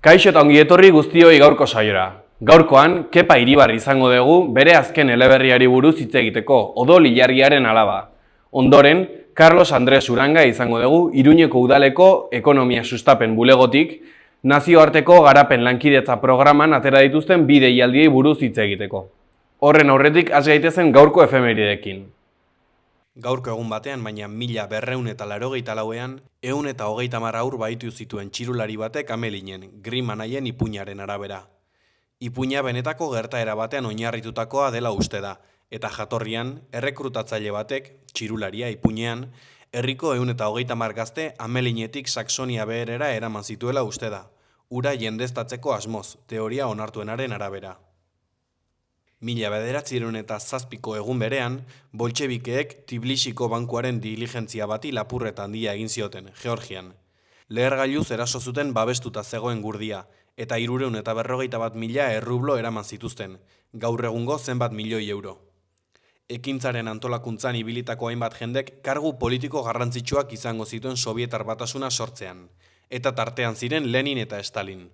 Kaixo eta ongi etorri guztioi gaurko saiora. Gaurkoan, Kepa Iribarri izango dugu bere azken eleberriari buruz hitz egiteko, Odol Ilargiaren alaba. Ondoren, Carlos Andrés Uranga izango dugu Iruñeko udaleko ekonomia sustapen bulegotik, nazioarteko garapen lankidetza programan atera dituzten bi deialdiei buruz hitz egiteko. Horren aurretik has gaitezen gaurko efemerideekin. Gaurko egun batean, baina 1284ean, 130 haur baitu zituen txirulari batek Amelinen, Grimm anaien ipuinaren arabera. Ipuina benetako gertaera batean oinarritutakoa dela uste da, eta jatorrian, errekrutatzaile batek, txirularia ipuinean, herriko 130 gazte Amelinetik Saxonia beherera eraman zituela uste da, ura jendeztatzeko asmoz, teoria onartuenaren arabera. 1907ko egun berean, boltxebikeek Tbilisiko bankuaren diligentzia bati lapurreta handia egin zioten, Georgian. Lehergailuz eraso zuten babestuta zegoen gurdia, eta 351.000 errublo eraman zituzten, gaur egungo zenbat milioi euro. Ekintzaren antolakuntzan ibilitako hainbat jendek kargu politiko garrantzitsuak izango zituen Sobietar Batasuna sortzean, eta tartean ziren Lenin eta Stalin.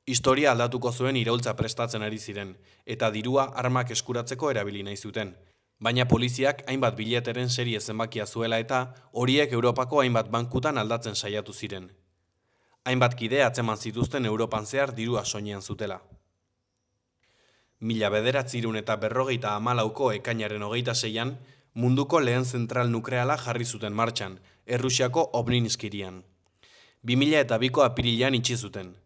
Historia aldatuko zuen iraultza prestatzen ari ziren, eta dirua armak eskuratzeko erabili nahi zuten. Baina poliziak hainbat bileteren serie zenbakia zuela eta horiek Europako hainbat bankutan aldatzen saiatu ziren. Hainbat kide atzeman zituzten Europan zehar dirua soinean zutela. 1954ko ekainaren 26an, munduko lehen zentral nukleala jarri zuten martxan, Errusiako Obninsk hirian. 2002ko apirilean itxi zuten.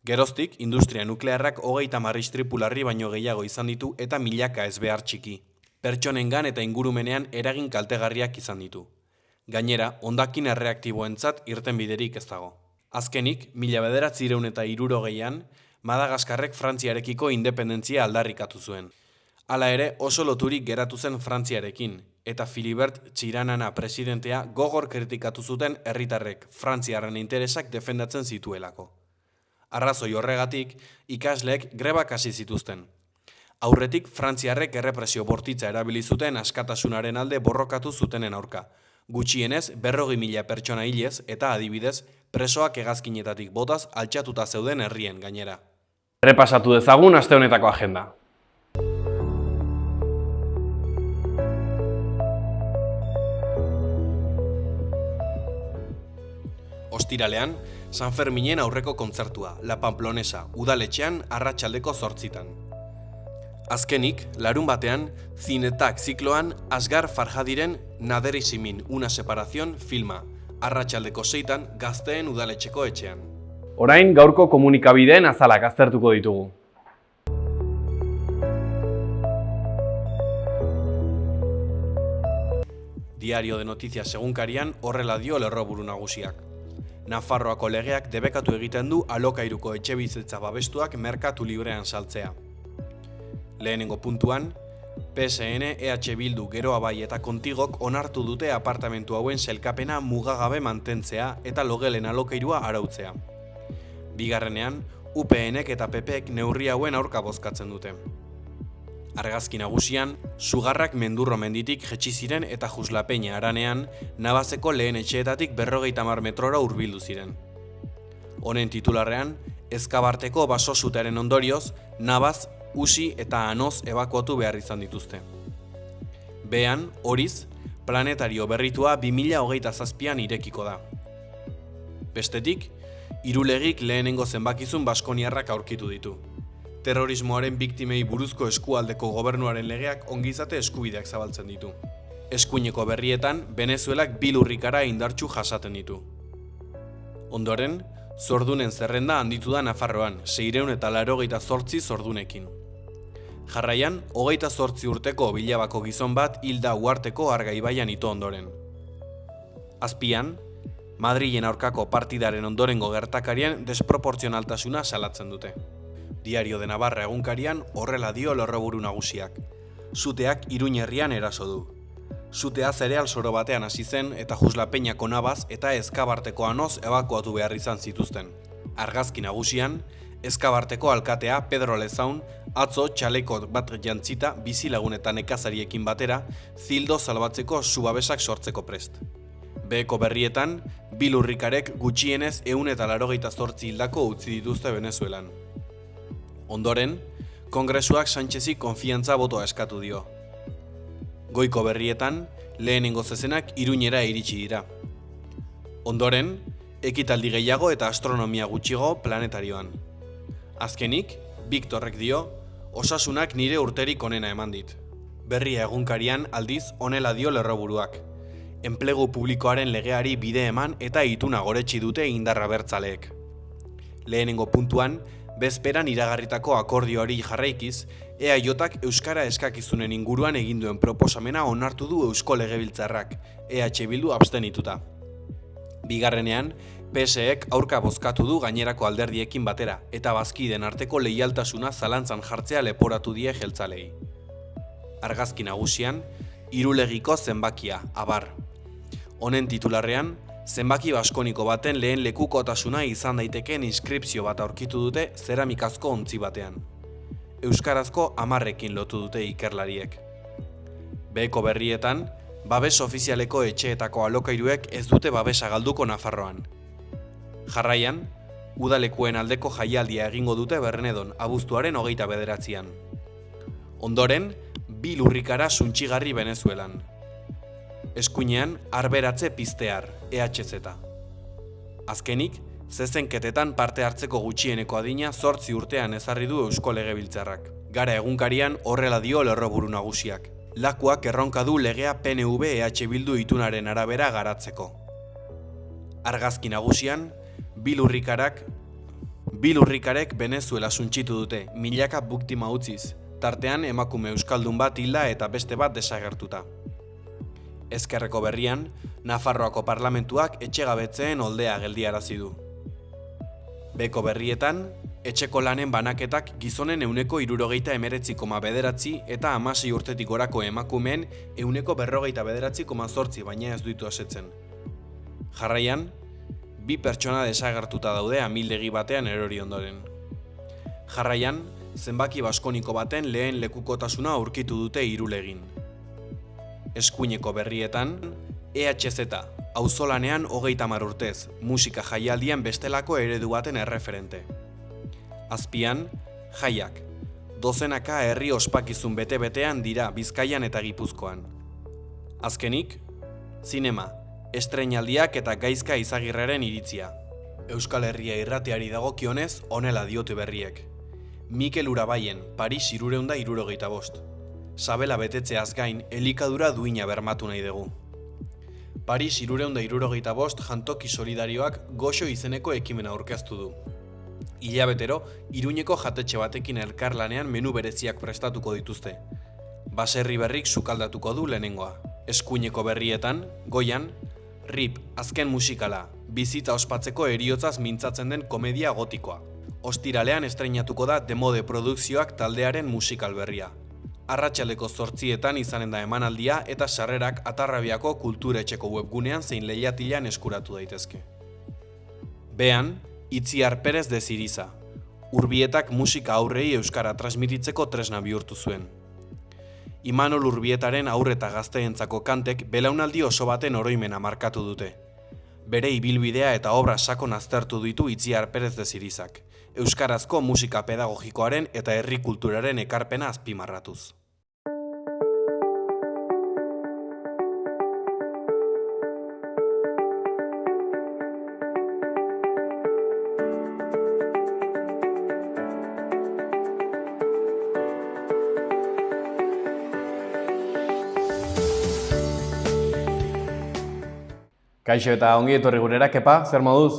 Geroztik, industria nuklearrak 30 istripularri baino gehiago izan ditu eta milaka ezbehar txiki. Pertsonengan eta ingurumenean eragin kaltegarriak izan ditu. Gainera, hondakin erreaktiboentzat irtenbiderik ez dago. Azkenik, 1960ean, Madagaskarrek Frantziarekiko independentzia aldarrikatu zuen. Hala ere, oso loturik geratu zen Frantziarekin, eta Philibert Txiranana presidentea gogor kritikatu zuten herritarrek Frantziarren interesak defendatzen zituelako. Arrazoi horregatik, ikasleek grebak hasi zituzten. Aurretik, Frantziarrek errepresio bortitza erabili zuten askatasunaren alde borrokatu zutenen aurka. Gutxienez, 40.000 pertsona hilez eta adibidez, presoak hegazkinetatik botaz altxatuta zeuden herrien gainera. Errepasatu dezagun aste honetako agenda. Ostiralean, San Ferminen aurreko kontzertua, La Pamplonesa, udaletxean arratsaldeko 8:00. Azkenik, larun batean, Zinetak zikloan Asghar Farhadiren Naderisimin una separación filma, arratsaldeko 6:00 Gazteen udaletxeko etxean. Orain gaurko komunikabideen azalak aztertuko ditugu. Diario de Noticias egunkarian horrela dio lerroburu nagusiak. Nafarroako legeak debekatu egiten du alokairuko etxebizitza babestuak merkatu librean saltzea. Lehenengo puntuan, PSN, EH Bildu, Geroa Bai eta Kontigok onartu dute apartamentu hauen sailkapena mugagabe mantentzea eta logelen alokairua arautzea. Bigarrenean, UPNek eta PPek neurri hauen aurka bozkatzen dute. Argazki nagusian, sugarrak Mendurro menditik jetzi ziren eta Juslapeña haranean, Navaseko lehen etxeetatik 50 metrora hurbildu ziren. Honen titularrean, Ezkabarteko baso sutearen ondorioz, Navas, Usi eta Anoz ebakuatu behar izan dituzte. Bean, horiz, planetario berritua 2027an irekiko da. Bestetik, Irulegik lehenengo zenbakizun baskoniarrak aurkitu ditu. Terrorismoaren biktimei buruzko eskualdeko gobernuaren legeak ongizate eskubideak zabaltzen ditu. Eskuineko berrietan, Venezuelak 2 lurrikara indartsu jasaten ditu. Ondoren, zordunen zerrenda handitu da Nafarroan, 688 zordunekin. Jarraian, 28 urteko bilabako gizon bat hilda Uharteko Arga ibaian ito ondoren. Azpian, Madrilen aurkako partidaren ondorengo gertakarien desproportzionaltasuna salatzen dute. Diario de Navarra egunkarian horrela dio lerroburu nagusiak. Suteak Iruñ herrian eraso du. Sutea zereal soro batean hasi zen eta Juslapeñako Navas eta Ezkabarteko Anoz ebakuatu behar izan zituzten. Argazki nagusian, Ezkabarteko alkatea Pedro Lezaun atzo txaleko bat jantzita bizilagun eta nekazariekin batera zildo salbatzeko subabesak sortzeko prest. Beheko berrietan, bi lurrikarek gutxienez 188 hildako utzi dituzte Venezuelan. Ondoren, Kongresuak Sánchezi konfiantza botoa eskatu dio. Goiko berrietan, lehenengo zezenak Iruñera iritsi dira. Ondoren, ekitaldi gehiago eta astronomia gutxigo planetarioan. Azkenik, Viktorrek dio, osasunak nire urterik onena eman dit. Berria egunkarian aldiz honela dio lerroburuak. Enplegu publikoaren legeari bide eman eta ituna goretsi dute indarra bertzaleek. Lehenengo puntuan, bezperan iragarritako akordioari jarraikiz, EAJak Euskara eskakizunen inguruan egin duen proposamena onartu du Eusko Legebiltzarrak, EH Bildu abstenituta. Bigarrenean, PSEk aurka bozkatu du gainerako alderdiekin batera, eta bazkideen arteko leialtasuna zalantzan jartzea leporatu die jeltzalei. Argazki nagusian, Irulegiko zenbakia, abar. Honen titularrean, zenbaki baskoniko baten lehen lekukotasuna izan daitekeen inskripzio bat aurkitu dute zeramikazko ontzi batean. Euskarazko 10ekin lotu dute ikerlariek. Beheko berrietan, babes ofizialeko etxeetako alokairuek ez dute babesa galduko Nafarroan. Jarraian, udalekuen aldeko jaialdia egingo dute Bernedon abuztuaren 29an. Ondoren, bi lurrikara suntxigarri Venezuelan. Eskuinean, arberatze piztear, EHZ. Azkenik, zezenketetan parte hartzeko gutxieneko adina 8 urtean ezarri du Eusko Legebiltzarrak. Gara egunkarian horrela dio lerroburu nagusiak. Lakuak erronka du legea PNV EH Bildu itunaren arabera garatzeko. Argazki nagusian, bi lurrikarek Venezuela suntxitu dute, milaka biktima utziz, tartean emakume euskaldun bat hilda eta beste bat desagertuta. Ezkerreko berrian, Nafarroako parlamentuak etxegabetzeen oldea geldiarazi du. Beheko berrietan, etxeko lanen banaketak gizonen 69,9 eta 16 urtetik gorako emakumeen 49,8 baina ez ditu asetzen. Jarraian, bi pertsona desagertuta daude amildegi batean erori ondoren. Jarraian, zenbaki baskoniko baten lehen lekukotasuna aurkitu dute Irulegin. Eskuineko berrietan, EHZ, auzolanean 30 urtez, musika jaialdian bestelako eredu baten erreferente. Azpian, jaiak, dozenaka herri ospakizun bete-betean dira Bizkaian eta Gipuzkoan. Azkenik, zinema, estreinaldiak eta Gaizka Izagirreren iritzia. Euskal Herria irratiari dagokionez honela diote berriek. Mikel Urabaien, Paris 375. Sabela betetzeaz gain, elikadura duina bermatu nahi dugu. Paris 375 jantoki solidarioak Goxo izeneko ekimena aurkeztu du. Hilabetero, Iruñeko jatetxe batekin elkarlanean menu bereziak prestatuko dituzte. Baserri berrik sukaldatuko du lehenengoa. Eskuineko berrietan, goian, RIP, azken musikala, bizitza ospatzeko heriotzaz mintzatzen den komedia gotikoa. Ostiralean estreinatuko da Demode Produkzioak taldearen musikal berria. Arratsaldeko 8etan izanen da emanaldia eta sarrerak Atarrabiako kulturetxeko webgunean zein lehiatilan eskuratu daitezke. Bean, Itziar Perez de Ziriza. Urbietak musika aurrei euskara transmititzeko tresna bihurtu zuen. Imanol Urbietaren haur eta gazteentzako kantek belaunaldi oso baten oroimena markatu dute. Bere ibilbidea eta obra sakon aztertu ditu Itziar Perez de Zirizak, euskarazko musika pedagogikoaren eta herri kulturaren ekarpena azpimarratuz. Kaixo eta ongi etorri gurera, kepa, zer moduz?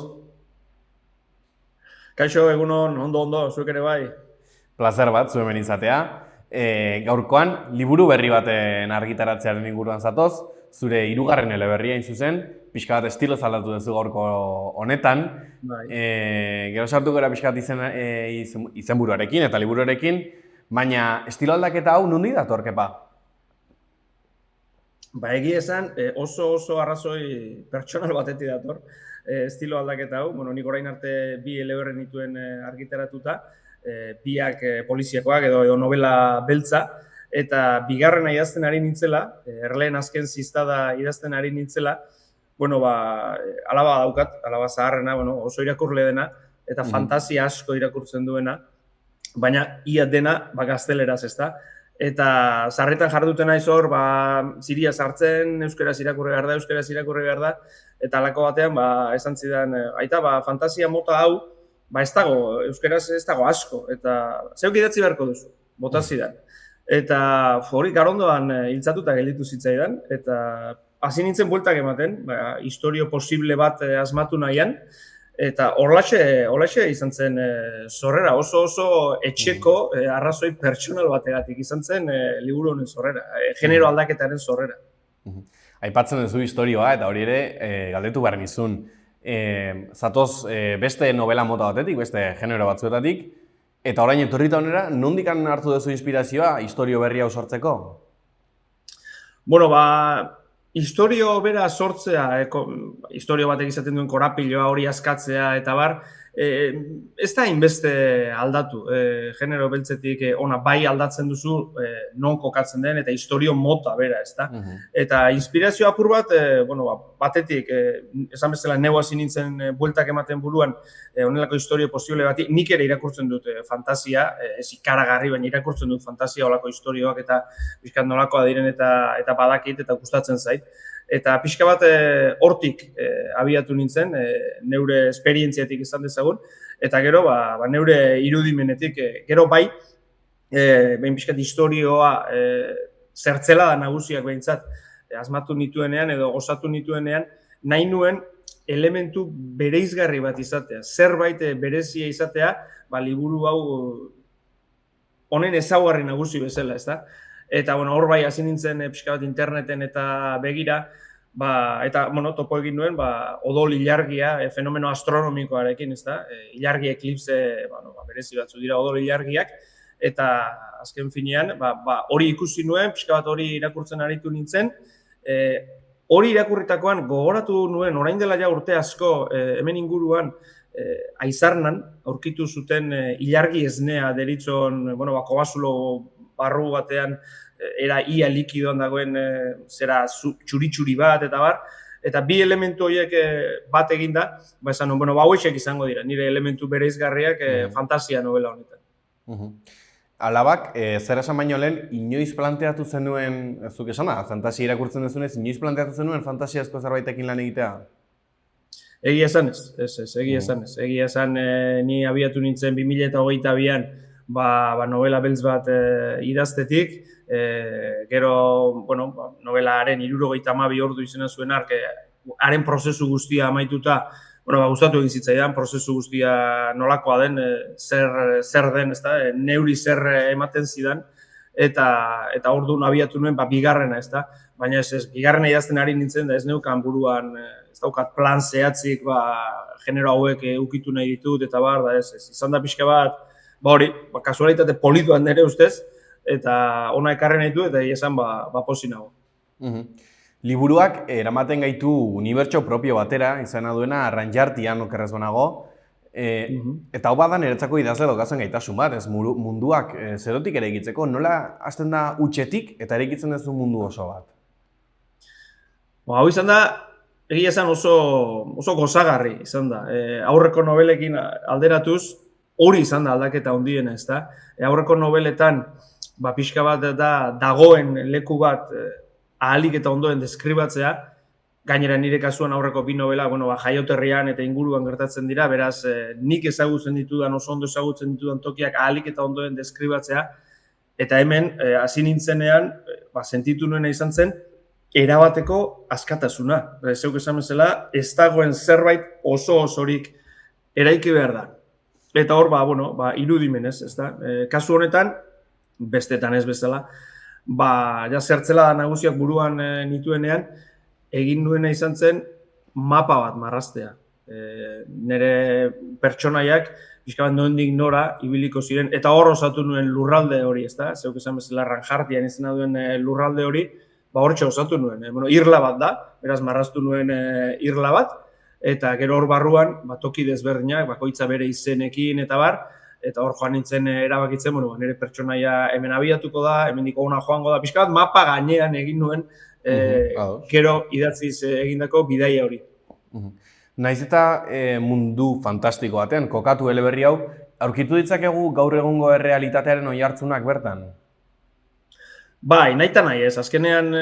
Kaixo, egunon, ondo, zuek ere bai. Plazer bat, zuen izatea. Gaurkoan, liburu berri baten argitaratzearen inguruan zatoz, zure 3. eleberria hain zuzen, pixka bat estilo aldatu duzu gaurko honetan. Bai. Gero sartu gara pixka bat izenburuarekin eta liburuarekin, baina estilo aldaketa hau nundi dator, kepa? Egia esan, oso arrazoi pertsonal batetik dator, estilo aldaketa hau. Nik orain arte 2 eleberri nituen argitaratuta, biak poliziakoak edo novela beltza, eta bigarrena idazten ari nintzela, erleen azken ziztada idazten ari nintzela, bueno, alaba daukat, alaba zaharrena, bueno, oso irakurle dena, eta fantasia asko irakurtzen duena, baina ia dena gazteleraz, ezta? Eta sarretan jarduten naiz hor, ziria sartzen, euskaraz irakurri behar da, eta halako batean, esan zidan, aita, fantasia mota hau, ez dago, euskaraz ez dago asko, eta zeuk idatzi beharko duzu, bota zidan. Eta hori garondoan hiltzatuta gelditu zitzaidan, eta hasi nintzen bueltak ematen, historio posible bat asmatu nahian, eta horlaxe izan zen sorrera, oso etxeko arrazoi pertsonal bategatik izan zen liburu honen sorrera, genero aldaketaren sorrera. Aipatzen duzu historioa, eta hori ere galdetu behar nizun. Zatoz beste novela mota batetik, beste genero batzuetatik, eta orain etorrita honera, nondik hartu duzu inspirazioa historio berri hau sortzeko? Bueno, historio bera sortzea, historio batek izaten duen korapiloa hori askatzea eta bar, ez da hainbeste aldatu. Genero beltzetik ona bai aldatzen duzu non kokatzen den eta historio mota bera, ez da. Eta inspirazio apur bat, batetik, esan bezala neu hasi nintzen bueltak ematen buruan honelako historio posible bati, nik ere irakurtzen dut fantasia, ez ikaragarri, baina irakurtzen dut fantasia olako historioak eta pixkat nolakoa diren eta badakit eta gustatzen zait. Eta pixka bat hortik abiatu nintzen, neure esperientziatik izan dezagun, eta gero neure irudimenetik, gero bai, behin pixkat historioa zertzelada nagusiak behintzat asmatu nituenean edo gozatu nituenean, nahi nuen elementu bereizgarri bat izatea, zerbait berezia izatea, liburu hau honen ezaugarri nagusi bezala, ez da? Eta, hor bai hasi nintzen pixka bat interneten eta begira, eta, topo egin nuen, odol ilargia, fenomeno astronomikoarekin, ez da? Ilargi eklipse, berezi batzu dira odol ilargiak, eta azken finean, hori ikusi nuen, pixka bat hori irakurtzen aritu nintzen, hori irakurritakoan gogoratu nuen, orain dela ja urte asko, hemen inguruan, Aizarnan, aurkitu zuten ilargi esnea deritzon, kobasulo barru batean, era ia likidoan dagoen zera txuri-txuri bat eta bar, eta bi elementu horiek bat eginda, esan nuen, hauexek izango dira, nire elementu bereizgarriak fantasia novela honetan. Alabak, zer esan baino lehen, inoiz planteatu zenuen, zuk esan da, fantasia irakurtzen duzunez, inoiz planteatu zenuen fantasiazko zerbaitekin lan egitea? Egia esan ez, egia esan ez. Egia esan ni abiatu nintzen 2022an novela beltz bat idaztetik, gero, novelaren 72 ordu izena zuen ark, haren prozesu guztia amaituta, gustatu egin zitzaidan, prozesu guztia nolakoa den, zer den, neuri zer ematen zidan, eta orduan abiatu nuen bigarrena, baina ez, bigarrena idazten ari nintzen, da ez neukan buruan, ez daukat plan zehatzik, genero hauek ukitu nahi ditut, eta izan da pixka bat, hori, kasualitate polituan nire ustez, eta ona ekarri nahi du, eta esan posi nago. Liburuak eramaten gaitu unibertso propio batera, izena duena Arranjartian okerrez banago, eta hau badan niretzako idazle daukazen gaitasun bat, ez munduak zerotik ere egitzeko, nola hasten da hutsetik eta eraikitzen duzu mundu oso bat? Hau izan da, egia esan oso gozagarri izan da. Aurreko nobelekin alderatuz, hori izan da aldaketa handiena, ez da. Aurreko nobeletan, pixka bat dagoen leku bat ahalik eta ondoen deskribatzea, gainera nire kasuan aurreko bi novela, jaioterrian eta inguruan gertatzen dira, beraz, nik ezagutzen ditudan, oso ondo ezagutzen ditudan tokiak ahalik eta ondoen deskribatzea, eta hemen, hasi nintzenean, sentitu nuena izan zen, erabateko askatasuna. Zeuk esan bezala, ez dagoen zerbait osorik eraiki behar da. Eta hor, irudimenez, ez da. Kasu honetan, bestetan ez bezala, zertzela da nagusiak buruan nituenean, egin nuena izan zen mapa bat marraztea. Nire pertsonaiak, pixka bat nondik nora ibiliko ziren, eta hor osatu nuen lurralde hori, ez da. Zeuk esan bezala, Arranjartian izena duen lurralde hori, hortxe osatu nuen. Irla bat da, beraz marraztu nuen irla bat, eta gero hor barruan, toki desberdinak, bakoitza bere izenekin eta bar, eta hor joan nintzen erabakitzen, nire pertsonaia hemen abiatuko da, hemen diko ona joango da, pixka bat mapa gainean egin nuen gero idatziz egindako bidaia hori. Naiz eta mundu fantastiko batean, kokatu eleberri hau, aurkitu ditzakegu gaur egungo errealitatearen oihartzunak bertan? Bai, nahi eta nahi ez. Azkenean,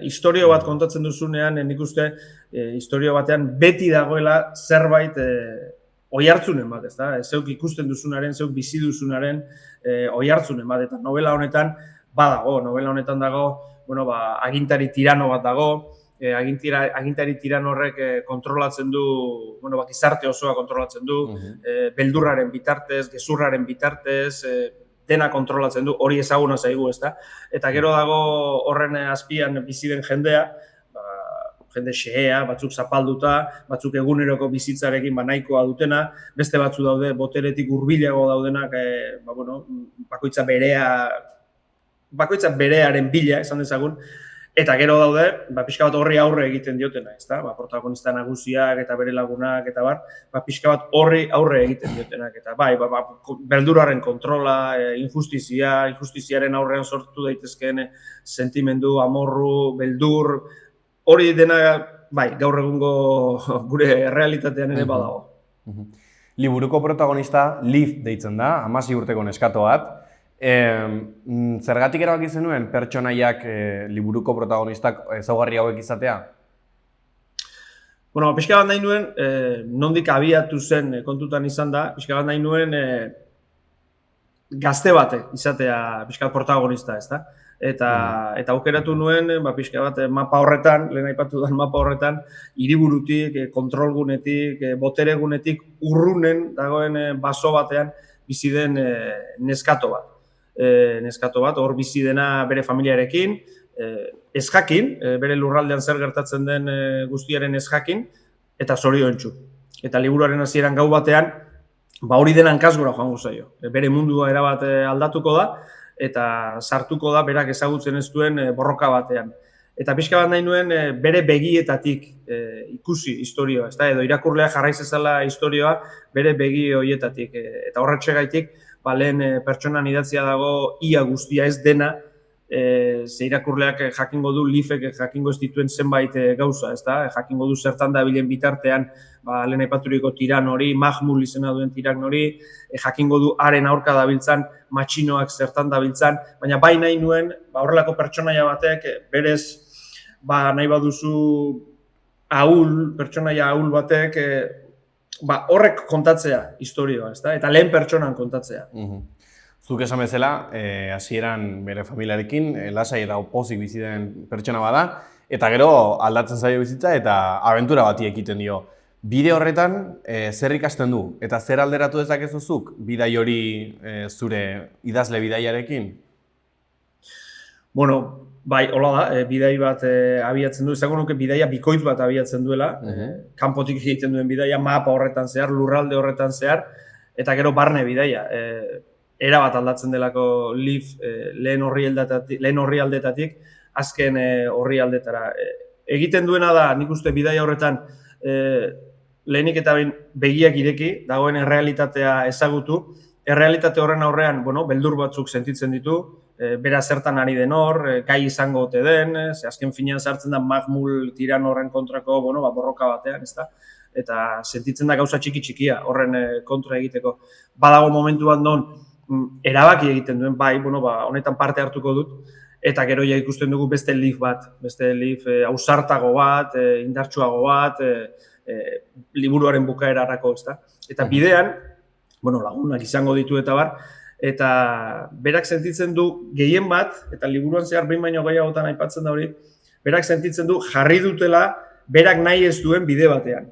historio bat kontatzen duzunean, nik uste, historio batean beti dagoela zerbait oihartzunen bat, ez da? Zeuk ikusten duzunaren, zeuk bizi duzunaren oihartzunen bat, eta novela honetan novela honetan dago, bueno, agintari tirano bat dago, agintari tirano horrek kontrolatzen du, bueno, gizarte osoa kontrolatzen du, beldurraren bitartez, gezurraren bitartez, dena kontrolatzen du, hori ezaguna zaigu, ezta? Eta gero dago horren azpian bizi den jendea, jende xehea, batzuk zapalduta, batzuk eguneroko bizitzarekin nahikoa dutena, beste batzu daude boteretik hurbilago daudenak, bakoitza berearen bila, esan dezagun, eta gero daude, pixka bat horri aurre egiten diotena, ezta? Protagonista nagusiak eta bere lagunak eta pixka bat horri aurre egiten diotenak, eta beldurraren kontrola, injustiziaren aurrean sortu daitezkeen sentimendu, amorru, beldur, hori dena, gaur egungo gure errealitatean ere badago. Liburuko protagonista Liv deitzen da, 16 urteko neskato bat. Zergatik erabaki zenuen pertsonaiak liburuko protagonistak ezaugarri hauek izatea? Bueno, pixka bat nahi nuen, nondik abiatu zen kontutan izan da, pixka bat nahi nuen gazte batek izatea pixka bat protagonista, ezta? Eta aukeratu nuen, pixka bat mapa horretan, lehen aipatu den mapa horretan, hiriburutik, kontrolgunetik, boteregunetik urrunen dagoen baso batean bizi den neskato bat. Hor bizi dena bere familiarekin, ez jakin, bere lurraldean zer gertatzen den guztiaren ez jakin, eta zoriontsu. Eta liburuaren hasieran gau batean, hori dena hankasgora joango zaio. Bere mundua erabat aldatuko da, eta sartuko da berak ezagutzen ez duen borroka batean. Eta pixka bat nahi nuen bere begietatik ikusi historioa, edo irakurlea jarraiz ezala historioa bere begi horietatik. Eta horretxegaitik, lehen pertsonan idatzia dago ia guztia ez dena, ze irakurleak jakingo du, Livek jakingo ez dituen zenbait gauza, jakingo du zertan dabilen bitartean, lehen aipaturiko tiran hori, Mahmul izena duen tiran hori, jakingo du haren aurka dabiltzan, matxinoak zertan dabiltzan, baina bai nahi nuen, horrelako pertsonaia batek, berez, nahi baduzu pertsonaia ahul batek, horrek kontatzea historioa, eta lehen pertsonan kontatzea. Zuk esan bezala, hasieran bere familiarekin, lasai eta opozik bizi den pertsona bada, eta gero aldatzen zaio bizitza eta abentura bati ekiten dio. Bide horretan, zer ikasten du? Eta zer alderatu dezakezu zuk bidai hori zure idazle bidaiarekin? Bueno, hola da, bidai bat abiatzen du, esango nuke bidaia bikoitz bat abiatzen duela, kanpotik egiten duen bidaia, mapa horretan zehar, lurralde horretan zehar, eta gero barne bidaia. Era bat aldatzen delako Liv lehen orrialdetatik, azken orrialdetara. Egiten duena da, nik uste bidaia horretan, lehenik eta begiak ireki, dagoen errealitatea ezagutu, errealitate horren aurrean, beldur batzuk sentitzen ditu, bera zertan ari den hor, gai izango ote den, azken finean sartzen da Mahmul tiran horren kontrako borroka batean, ezta? Eta sentitzen da gauza txiki-txikia horren kontra egiteko. Badago momentu bat non, erabaki egiten duen, honetan parte hartuko dut, eta gero ja ikusten dugu beste Liv bat, beste Liv ausartago bat, indartsuago bat, liburuaren bukaerarako, ezta? Eta bidean, lagunak izango ditu eta eta berak sentitzen du gehien bat, eta liburuan zehar behin baino gehiagotan aipatzen da hori, berak sentitzen du jarri dutela berak nahi ez duen bide batean.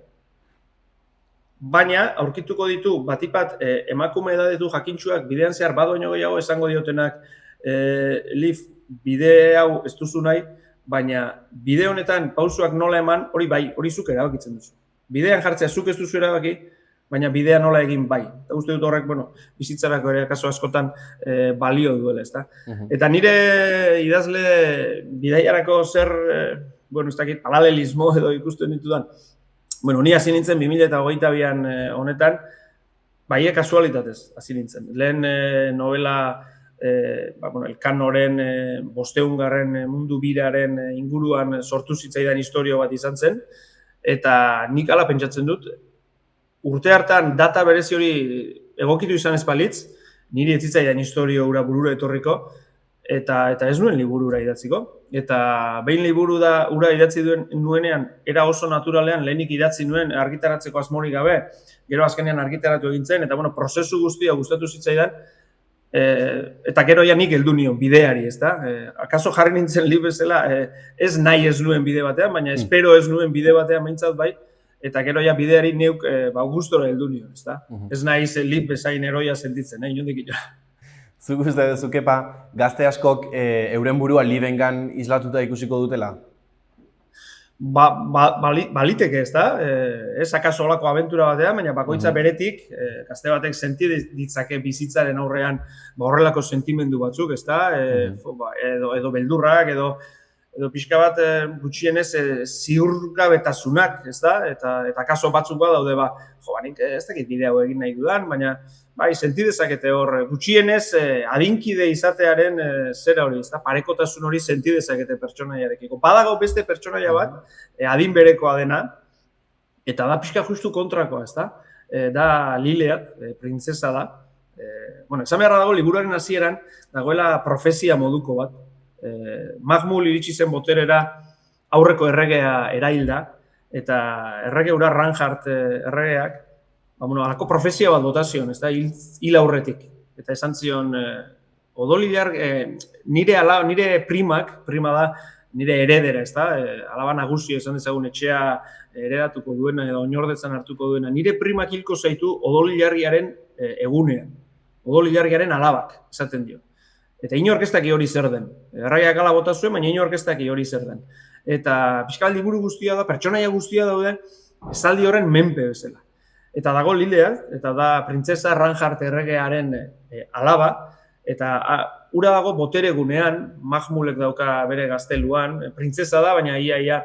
Baina, aurkituko ditu, batipat emakume edadetu jakintsuak bidean zehar badoino gehiago esango diotenak Liv, bide hau ez duzu nahi, baina bide honetan pausuak nola eman, hori bai, hori zuk erabakitzen duzu. Bidean jartzea zuk ez duzu erabaki, baina bidea nola egin bai. Eta uste dut horrek, bizitzarako ere kaso askotan balio duela, ezta? Eta nire idazle bidaiarako zer, ez dakit, paralelismo edo ikusten ditudan, ni hasi nintzen 2022an honetan, kasualitatez hasi nintzen. Lehen novela Elkanoren 500. Mundu biraren inguruan sortu zitzaidan istorio bat izan zen, eta nik hala pentsatzen dut, urte hartan data berezi hori egokitu izan ez balitz, niri ez zitzaidan istorio hura burura etorriko, eta ez nuen liburura idatziko. Eta behin liburu hura idatzi nuenean, era oso naturalean lehenik idatzi nuen argitaratzeko asmorik gabe, gero azkenean argitaratu egin zen, eta prozesu guztia gustatu zitzaidan, eta gero ja nik heldu nion bideari, ezta? Akaso jarri nintzen lib bezala, ez nahi ez nuen bide batean, baina espero ez nuen bide batean behintzat bai, eta gero ja bideari neuk gustora heldu nion, ezta? Ez nahi zen lib bezain eroia sentitzen, inondik ino. Zuk uste duzu, Kepa, gazte askok euren burua libengan islatuta ikusiko dutela? Baliteke, ez da? Ez akaso olako abentura batean, baina bakoitza beretik, gazte batek senti ditzake bizitzaren aurrean horrelako sentimendu batzuk, ez da? Edo beldurrak, edo pixka bat gutxienez ziurgabetasunak, ez da? Eta kaso batzuk badaude, nik ez dakit bide hau egin nahi dudan, baina bai, senti dezakete hor, gutxienez adinkide izatearen zera hori, ez da? Parekotasun hori senti dezakete pertsonaiarekiko. Badago beste pertsonaia bat, adin berekoa dena, eta da pixka justu kontrakoa, ez da? Da Lileat, printzesa da. Esan beharra dago, liburuaren hasieran dagoela profezia moduko bat. Mahmul iritsi zen boterera aurreko erregea erailda, eta errege hura Ranjart erregeak, halako profezia bat bota zion, ez da, hil aurretik. Eta esan zion, Odolilar, nire prima da, nire heredera, ez da, alaba nagusia esan dezagun etxea heredatuko duena edo oinordetzan hartuko duena. Nire primak hilko zaitu Odolilarriaren egunean, Odolilarriaren alabak, esaten dio. Eta inork ez daki hori zer den. Erraiak ala bota zuen, baina inork ez daki hori zer den. Eta pixka liburu guztia da, pertsonaia guztia dauden, esaldi horren menpe bezala. Eta dago Lileat, eta da printzesa Ranjart erregearen alaba, eta ura dago botere gunean, Mahmulek dauka bere gazteluan, printzesa da, baina ia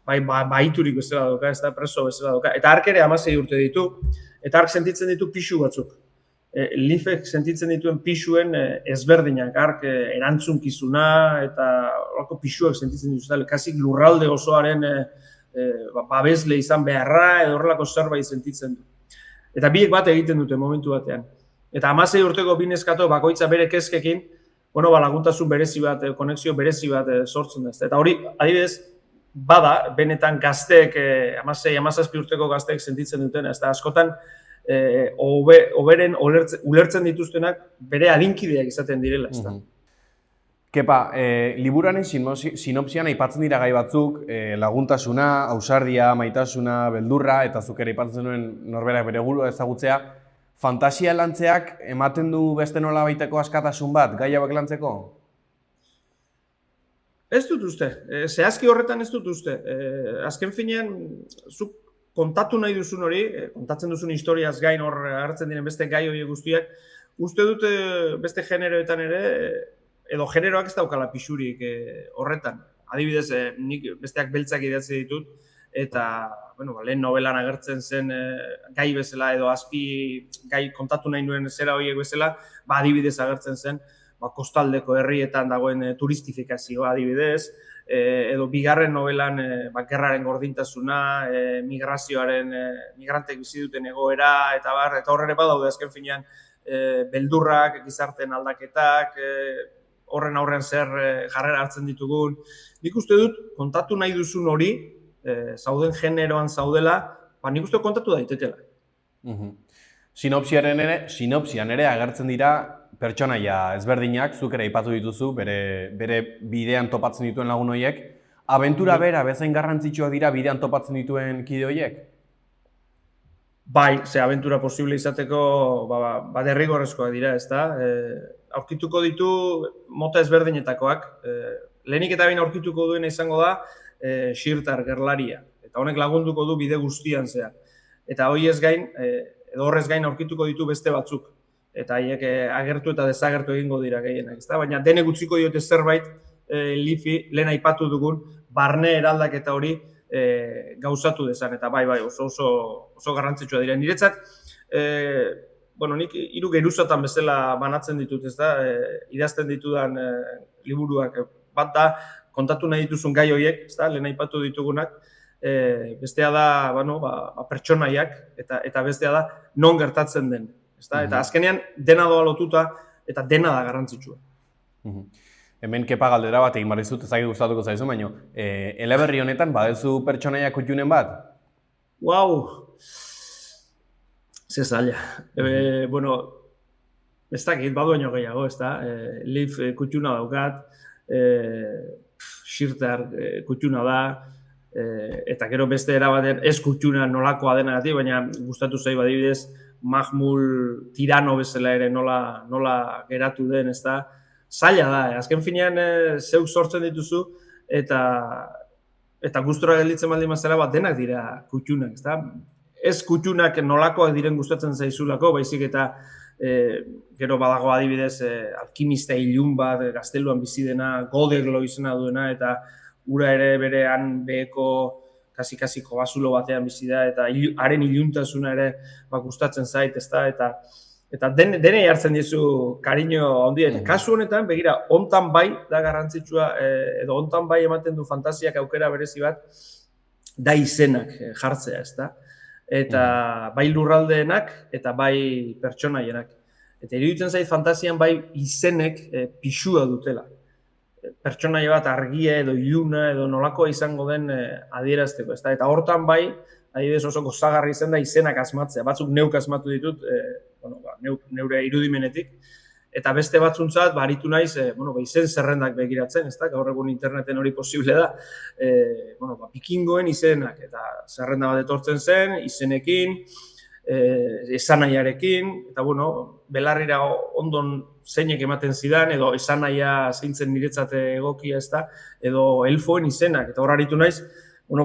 baiturik bezala dauka, ez da preso bezala dauka. Eta ark ere 16 urte ditu, eta ark sentitzen ditu pixu batzuk. Lifek sentitzen dituen pixuen ezberdinak, ark erantzunkizuna eta horako pixuak sentitzen dituzten, kasik lurralde osoaren babesle izan beharra edo horrelako zerbait sentitzen du. Eta biek bat egiten dute momentu batean. Eta 16 urteko bi neskato bakoitza bere kezkekin, laguntasun berezi bat, konexio berezi bat sortzen da. Eta hori, adibidez, bada, benetan gazteek, 16-17 urteko gazteek sentitzen duten, ez da askotan, oberen ulertzen dituztenak bere adinkideak izaten direla, ez da. Kepa, liburuaren sinopsian aipatzen dira gai batzuk, laguntasuna, ausardia, maitasuna, beldurra, eta zuk ere aipatzen duen norberak bere burua ezagutzea, fantasia lantzeak ematen du beste nola baiteko askatasun bat, gai hauek lantzeko? Ez dut uste, zehazki horretan ez dut uste. Azken finean, zuk kontatu nahi duzun hori, kontatzen duzun historiaz gain hor hartzen diren beste gai hori guztiak, uste dut beste generoetan ere, edo generoak ez daukala pixurik horretan. Adibidez, nik besteak beltzak idatzi ditut, eta lehen novelan agertzen zen gai bezala edo azpi gai kontatu nahi nuen zera horiek bezala, adibidez agertzen zen, kostaldeko herrietan dagoen turistifikazioa adibidez, edo bigarren novelan gerraren gordintasuna, migrazioaren, migrantek bizi duten egoera, eta horre badaude azken finean beldurrak, gizarteen aldaketak, horren aurrean zer jarrera hartzen ditugun. Nik uste dut, kontatu nahi duzun hori, zauden generoan zaudela, nik uste kontatu daitekela. Sinopsian ere agertzen dira pertsonaia ezberdinak, zuk ere aipatu dituzu, bere bidean topatzen dituen lagun horiek. Abentura bera, bezain garrantzitsua dira bidean topatzen dituen kide horiek? Bai, ze abentura posible izateko derrigorrezkoak dira, ez da? Aurkituko ditu mota ezberdinetakoak. Lehenik eta behin aurkituko duena izango da Xirtar gerlaria. Eta honek lagunduko du bide guztian zehar. Eta horrez gain aurkituko ditu beste batzuk. Eta haiek agertu eta desagertu egingo dira gehienak, ezta? Baina denek utziko diote zerbait Lifi, lehen aipatu dugun, barne eraldaketa hori gauzatu dezan. Eta bai, oso garrantzitsua dira. Niretzat, bueno, nik hiru geruzatan bezala banatzen ditut, ezta? Idazten ditudan liburuak. Bat da, kontatu nahi dituzun gai horiek, ezta? Lehen aipatu ditugunak. Bestea da, bueno, pertsonaiak, eta bestea da, non gertatzen den. Ezta? Eta azkenean, dena doa lotuta, eta dena da garrantzitsua. Hemen kepa galdera bat egin barrizut, ezagik gustatuko zaizu, baina eleberri honetan badezu pertsonaia kutxunen bat? Wow! Ze zaila. Bueno, ez dakit, baduaino gehiago, ez da? Liv kutxuna daukat, Shirtar kutxuna da, eta gero beste erabaten ez kutxuna nolakoa denagatik, baina gustatu zaiz adibidez Mahmul tirano bezala ere nola geratu den, ez da? Zaila da, azken finean zeuk sortzen dituzu, eta gustora gelditzen baldin mazera bat denak dira kutxunak, ez da? Ez kutxunak nolakoak diren gustatzen zaizulako, baizik eta gero badago adibidez alkimista ilun bat gazteluan bizi dena, Godeglo izena duena, eta ura ere berean beheko kasi kobazulo batean bizi da, eta haren iluntasuna ere gustatzen zait, ezta? Eta denei hartzen dizu kariño handia, eta kasu honetan, begira, hontan bai da garrantzitsua, edo hontan bai ematen du fantasiak aukera berezi bat, da izenak jartzea, ezta? Eta bai lurraldeenak eta bai pertsonaienak. Eta iruditzen zait fantasian bai izenek pisua dutela. Pertsonaia bat argia edo iluna edo nolakoa izango den adierazteko, ezta? Eta hortan bai, adibidez oso gozagarri izan da izenak asmatzea. Batzuk neuk asmatu ditut, neure irudimenetik. Eta beste batzuntzat, aritu naiz, izen zerrendak begiratzen, ezta? Gaur egun interneten hori posible da. Pikingoen izenak, eta zerrenda bat etortzen zen, izenekin, esanaiarekin, eta belarrira ondon zeinek ematen zidan, edo esanaia zeintzen niretzat egokia, ezta? Edo elfoen izenak, eta hor aritu naiz,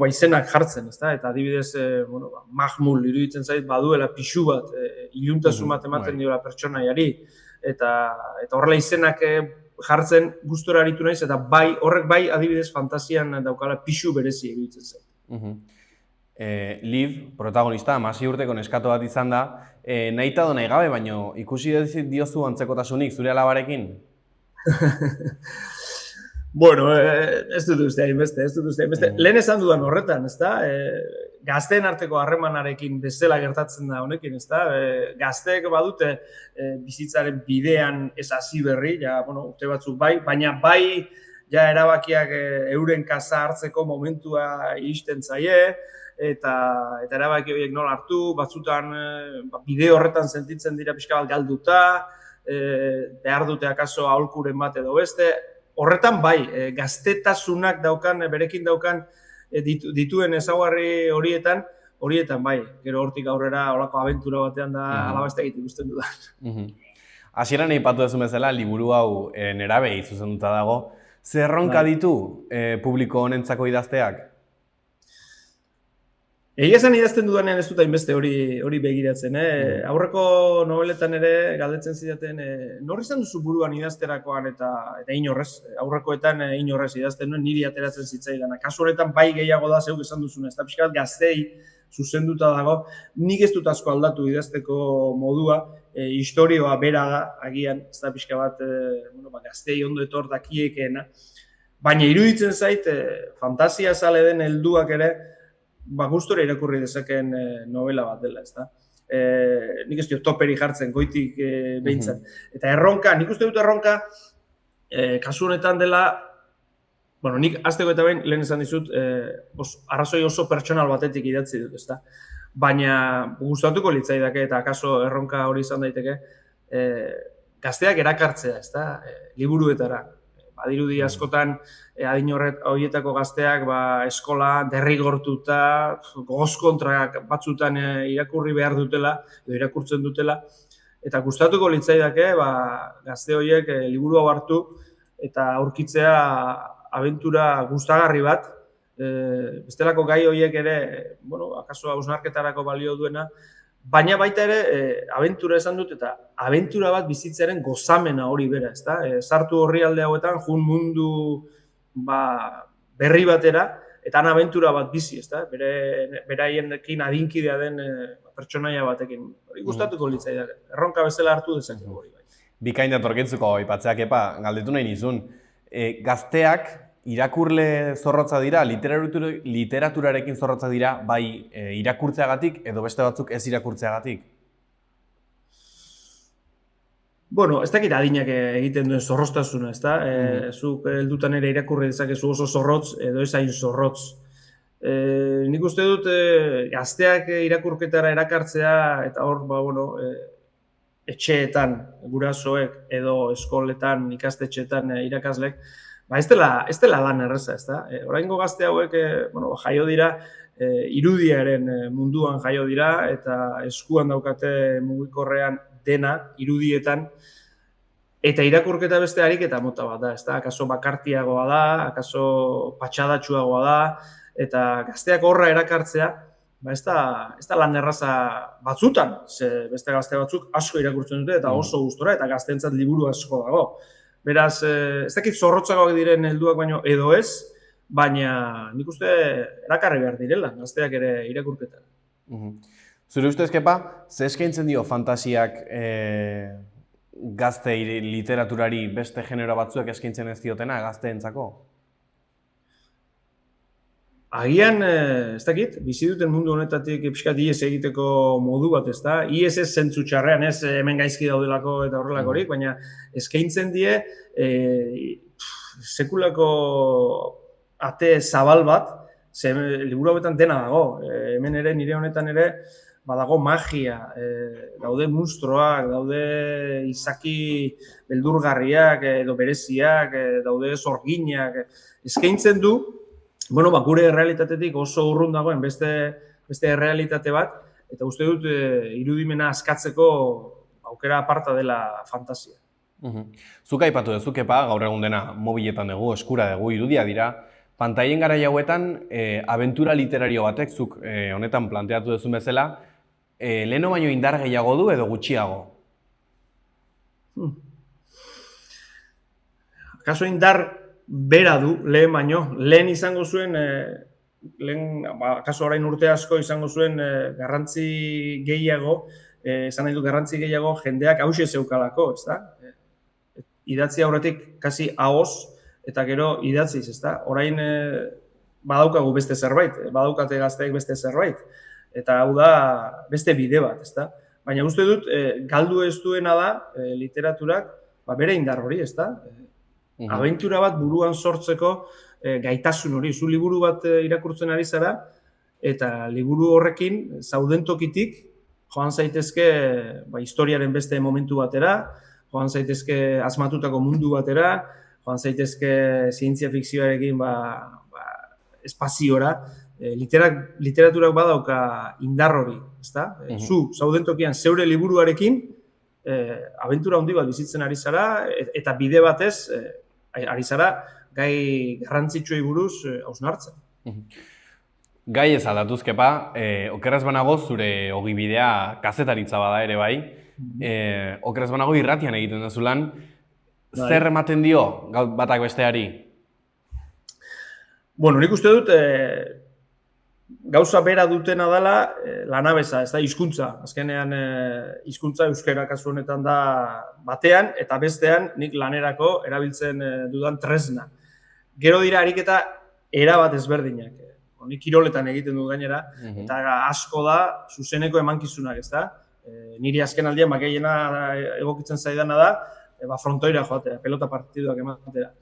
izenak jartzen, ezta? Eta adibidez, Mahmul iruditzen zait baduela pixu bat, iluntasun bat ematen diola pertsonaiari, eta horrela izenak jartzen gustora aritu naiz, eta horrek bai adibidez fantasian daukala pixu berezi iruditzen zait. Liv, protagonista, 16 urteko neskato bat izan da, nahita do nahi gabe, baino ikusi diozu antzekotasunik zure alabarekin? Bueno, ez dut uste hainbeste. Lehen esan dudan horretan, ezta? Gazteen arteko harremanarekin bezala gertatzen da honekin, ezta? Gazteek badute bizitzaren bidean ez hasi berri, urte batzuk bai, baina bai ja erabakiak euren kasa hartzeko momentua iristen zaie, eta erabaki horiek nola hartu, batzutan bide horretan sentitzen dira pixka bat galduta, behar dute akaso aholkuren bat edo beste. Horretan bai, gaztetasunak berekin daukan dituen ezaugarri horietan bai, gero hortik aurrera olako abentura batean da alabazteak ikusten dudan. Hasieran aipatu duzu bezala, liburu hau nerabei zuzenduta dago. Zer erronka ditu publiko honentzako idazteak? Egia esan idazten dudanean ez dut hainbeste hori begiratzen. Aurreko nobeletan ere galdetzen zidaten, nor izan duzu buruan idazterakoan eta inorrez, aurrekoetan inorrez idazten nuen, niri ateratzen zitzaidana. Kasu honetan bai gehiago da zeuk esan duzuna, ez da pixka bat gaztei zuzenduta dago, nik ez dut asko aldatu idazteko modua, historioa bera da, agian, ez da pixka bat gaztei ondo etor dakiekeena, baina iruditzen zait, fantasia zale den helduak ere, gustora irakurri dezakeen novela bat dela, ezta? Nik ez diot toperi jartzen, goitik behintzat. Eta erronka, nik uste dut erronka, kasu honetan dela, nik azteko eta behin lehen esan dizut, arrazoi oso pertsonal batetik idatzi dut, ezta? Baina gustatuko litzaidake eta akaso erronka hori izan daiteke, gazteak erakartzea, ezta? Liburuetara. Badirudi askotan adin horietako gazteak eskola derrigortuta, gogoz kontrak batzutan irakurri behar dutela, edo irakurtzen dutela, eta gustatuko litzaidake gazte horiek liburu hau hartu eta aurkitzea abentura gustagarri bat, bestelako gai horiek ere, akaso hausnarketarako balio duena, baina baita ere, abentura esan dut, eta abentura bat bizitzaren gozamena hori bera, ezta? Sartu horri alde hauetan, jun mundu berri batera, eta han abentura bat bizi, ezta? Beraienekin adinkidea den pertsonaia batekin. Hori gustatuko litzaidak. Erronka bezala hartu dezakegu hori bai. Bikain datorkentzuko aipatzeak Kepa, galdetu nahi nizun. Gazteak irakurle zorrotza dira, literaturarekin zorrotza dira, bai irakurtzeagatik edo beste batzuk ez irakurtzeagatik? Bueno, ez dakit adinak egiten duen zorroztasuna, ezta? Zuk heldutan ere irakurri dezakezu oso zorrotz edo ez hain zorrotz. Nik uste dut gazteak irakurketara erakartzea eta hor, etxeetan, gurasoek edo eskoletan, ikastetxeetan irakaslek, ez dela lan erreza, ezta? Oraingo gazte hauek jaio dira, irudiaren munduan jaio dira eta eskuan daukate mugikorrean dena irudietan, eta irakurketa beste ariketa mota bat da, ezta? Akaso bakartiagoa da, akaso patxadatsuagoa da, eta gazteak horra erakartzea, ez da lan erraza batzutan, ze beste gazte batzuk asko irakurtzen dute eta oso gustora eta gazteentzat liburu asko dago. Beraz, ez dakit zorrotzagoak diren helduak baino edo ez, baina nik uste erakarri behar direla, gazteak ere irakurketan. Zure ustez, Kepa, ze eskaintzen dio fantasiak gazte literaturari beste genero batzuek eskaintzen ez diotena gazteentzako? Agian, ez dakit, bizi duten mundu honetatik pixkat ies egiteko modu bat, ez da? Ies ez zentzu txarrean, ez hemen gaizki daudelako eta horrelakorik, baina eskaintzen die sekulako ate zabal bat, ze liburu hauetan dena dago. Hemen ere, nire honetan ere, badago magia, daude munstroak, daude izaki beldurgarriak edo bereziak, daude zorginak, eskaintzen du, gure errealitatetik oso urrun dagoen beste errealitate bat, eta uste dut irudimena askatzeko aukera aparta dela fantasia. Zuk aipatu duzu, Kepa, gaur egun dena mobiletan dugu, eskura dugu, irudia dira. Pantaien garai hauetan, abentura literario batek, zuk honetan planteatu duzun bezala, leheno baino indar gehiago du edo gutxiago? Kaso indar bera du, lehen baino. Lehen izango zuen, kaso orain urte asko izango zuen garrantzi gehiago, esan nahi du garrantzi gehiago jendeak hauxe zeukalako, ez da? Idatzi aurretik kasi ahoz eta gero idatziz, ez da? Orain badaukagu beste zerbait, badaukate gazteek beste zerbait, eta hau da beste bide bat, ez da? Baina uste dut, galdu ez duena da literaturak bere indar hori, ez da? Abentura bat buruan sortzeko gaitasun hori. Zu liburu bat irakurtzen ari zara, eta liburu horrekin zauden tokitik joan zaitezke historiaren beste momentu batera, joan zaitezke asmatutako mundu batera, joan zaitezke zientzia fikzioarekin espaziora. Literaturak badauka indar hori, ezta? Zu zauden tokian zeure liburuarekin abentura handi bat bizitzen ari zara, eta bide batez ari zara gai garrantzitsuei buruz hausnartzen. Gai ez aldatuz, Kepa, okerraz banago zure ogibidea kazetaritza bada ere bai, okerraz banago irratian egiten duzu lan, zer ematen dio batak besteari? Nik uste dut gauza bera dutena dela lanabesa, ez da, hizkuntza. Azkenean hizkuntza euskara kasu honetan da batean, eta bestean nik lanerako erabiltzen dudan tresna. Gero dira ariketa erabat ezberdinak. Nik kiroletan egiten dut gainera, eta asko da zuzeneko emankizunak, ez da? Niri azken aldian gehiena egokitzen zaidana da, frontoira joatea, pelota partiduak ematera.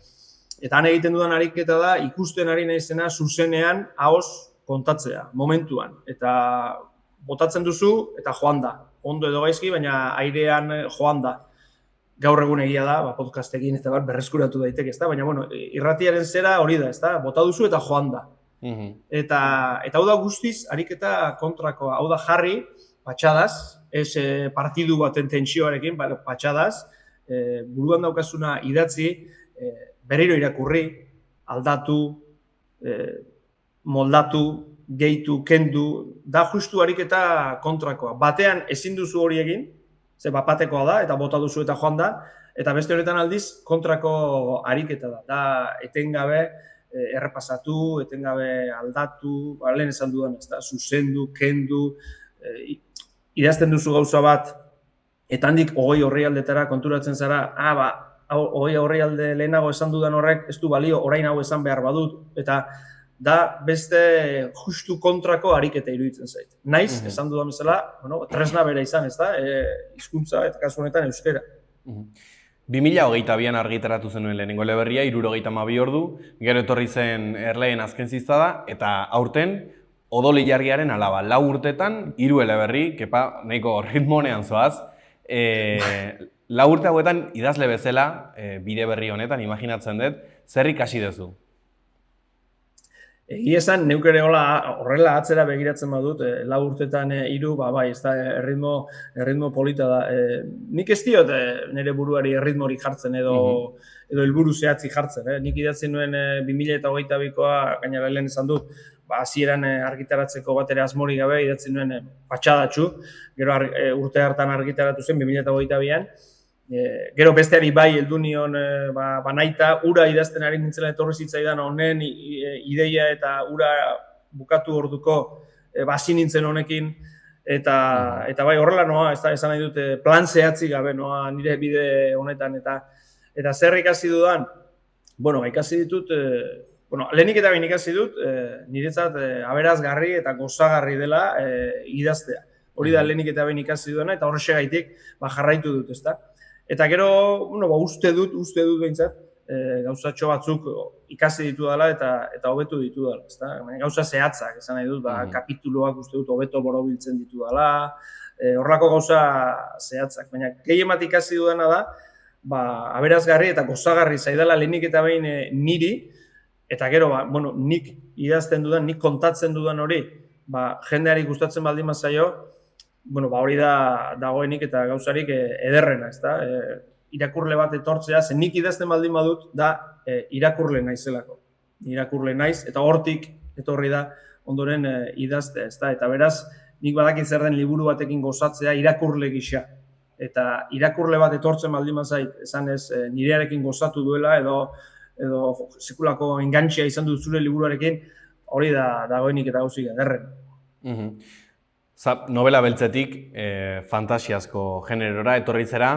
Eta han egiten dudan ariketa da, ikusten ari naizena zuzenean ahoz kontatzea, momentuan. Eta botatzen duzu eta joan da. Ondo edo gaizki, baina airean joan da. Gaur egun egia da, podcastekin eta berreskuratu daiteke, ez da? Baina, irratiaren zera hori da, ez da? Bota duzu eta joan da. Eta hau da guztiz, ariketa kontrakoa. Hau da jarri, patxadaz, ez partidu baten tentsioarekin, patxadaz, buruan daukazuna idatzi, berriro irakurri, aldatu, moldatu, gehitu, kendu, da justu ariketa kontrakoa. Batean ezin duzu hori egin, ze bapatekoa da, eta bota duzu eta joan da, eta beste horretan aldiz kontrako ariketa da. Da etengabe errepasatu, etengabe aldatu, lehen esan dudan, zuzendu, kendu, idazten duzu gauza bat, eta handik 20 orrialdetara konturatzen zara, ba, 20 orrialde lehenago esan dudan horrek, ez du balio, orain hau esan behar badut, eta da beste justu kontrako ariketa iruditzen zait. Naiz, esan dudan bezala, tresna bera izan, hizkuntza eta kasu honetan euskera. 2022an argitaratu zenuen lehenengo eleberria, 72 ordu, gero etorri zen Erleen azken ziztada, eta aurten Odol Ilargiaren alaba. 4 urtetan, 3 eleberri, kepa, nahiko ritmonean zoaz. 4 urte hauetan idazle bezala, bide berri honetan, imaginatzen dut, zer ikasi duzu? Egia esan, neuk ere horrela atzera begiratzen badut, 4 urtetan 3, bai, ez da, erritmo polita da. Nik ez diot nire buruari erritmorik jartzen edo helburu zehatzi jartzen. Nik idatzen nuen 2022koa, gainera lehen esan dut, hasieran argitaratzeko bat ere asmorik gabe, idatzen nuen patxadatxu, gero urte hartan argitaratu zen 2022an, gero besteari bai heldu nion naita, ura idazten ari nintzela etorri zitzaidan honen ideia eta ura bukatu orduko hasi nintzen honekin, eta bai horrela noa, esan nahi dut plan zehatzi gabe noa nire bide honetan, eta zer ikasi dudan, ikasi ditut, lehenik eta behin ikasi dut, niretzat aberazgarri eta gozagarri dela idaztea. Hori da lehenik eta behin ikasi dudana, eta horrexegaitik jarraitu dut, ezta? Eta gero, uste dut behintzat, gauzatxo batzuk ikasi ditu dela eta hobetu ditu dela, ezta? Gauza zehatzak, esan nahi dut, kapituluak uste dut hobeto borobiltzen ditu dela, horrelako gauza zehatzak. Baina gehien bat ikasi dudana da, aberazgarri eta gozagarri zaidala lehenik eta behin niri, eta gero, nik idazten dudan, nik kontatzen dudan hori, jendeari gustatzen baldin bazaio, hori da dagoenik eta gauzarik ederrena, ezta? Irakurle bat etortzea, zen nik idazten baldin badut, da irakurle naizelako. Irakurle naiz, eta hortik etorri da ondoren idaztea, ezta? Eta beraz, nik badakit zer den liburu batekin gozatzea irakurle gisa. Eta irakurle bat etortzen baldin bazait, esan ez nirearekin gozatu duela, edo sekulako engantxia izan dut zure liburuarekin, hori da dagoenik eta gauzik ederren. Novela beltzetik fantasiazko generora etorri zera,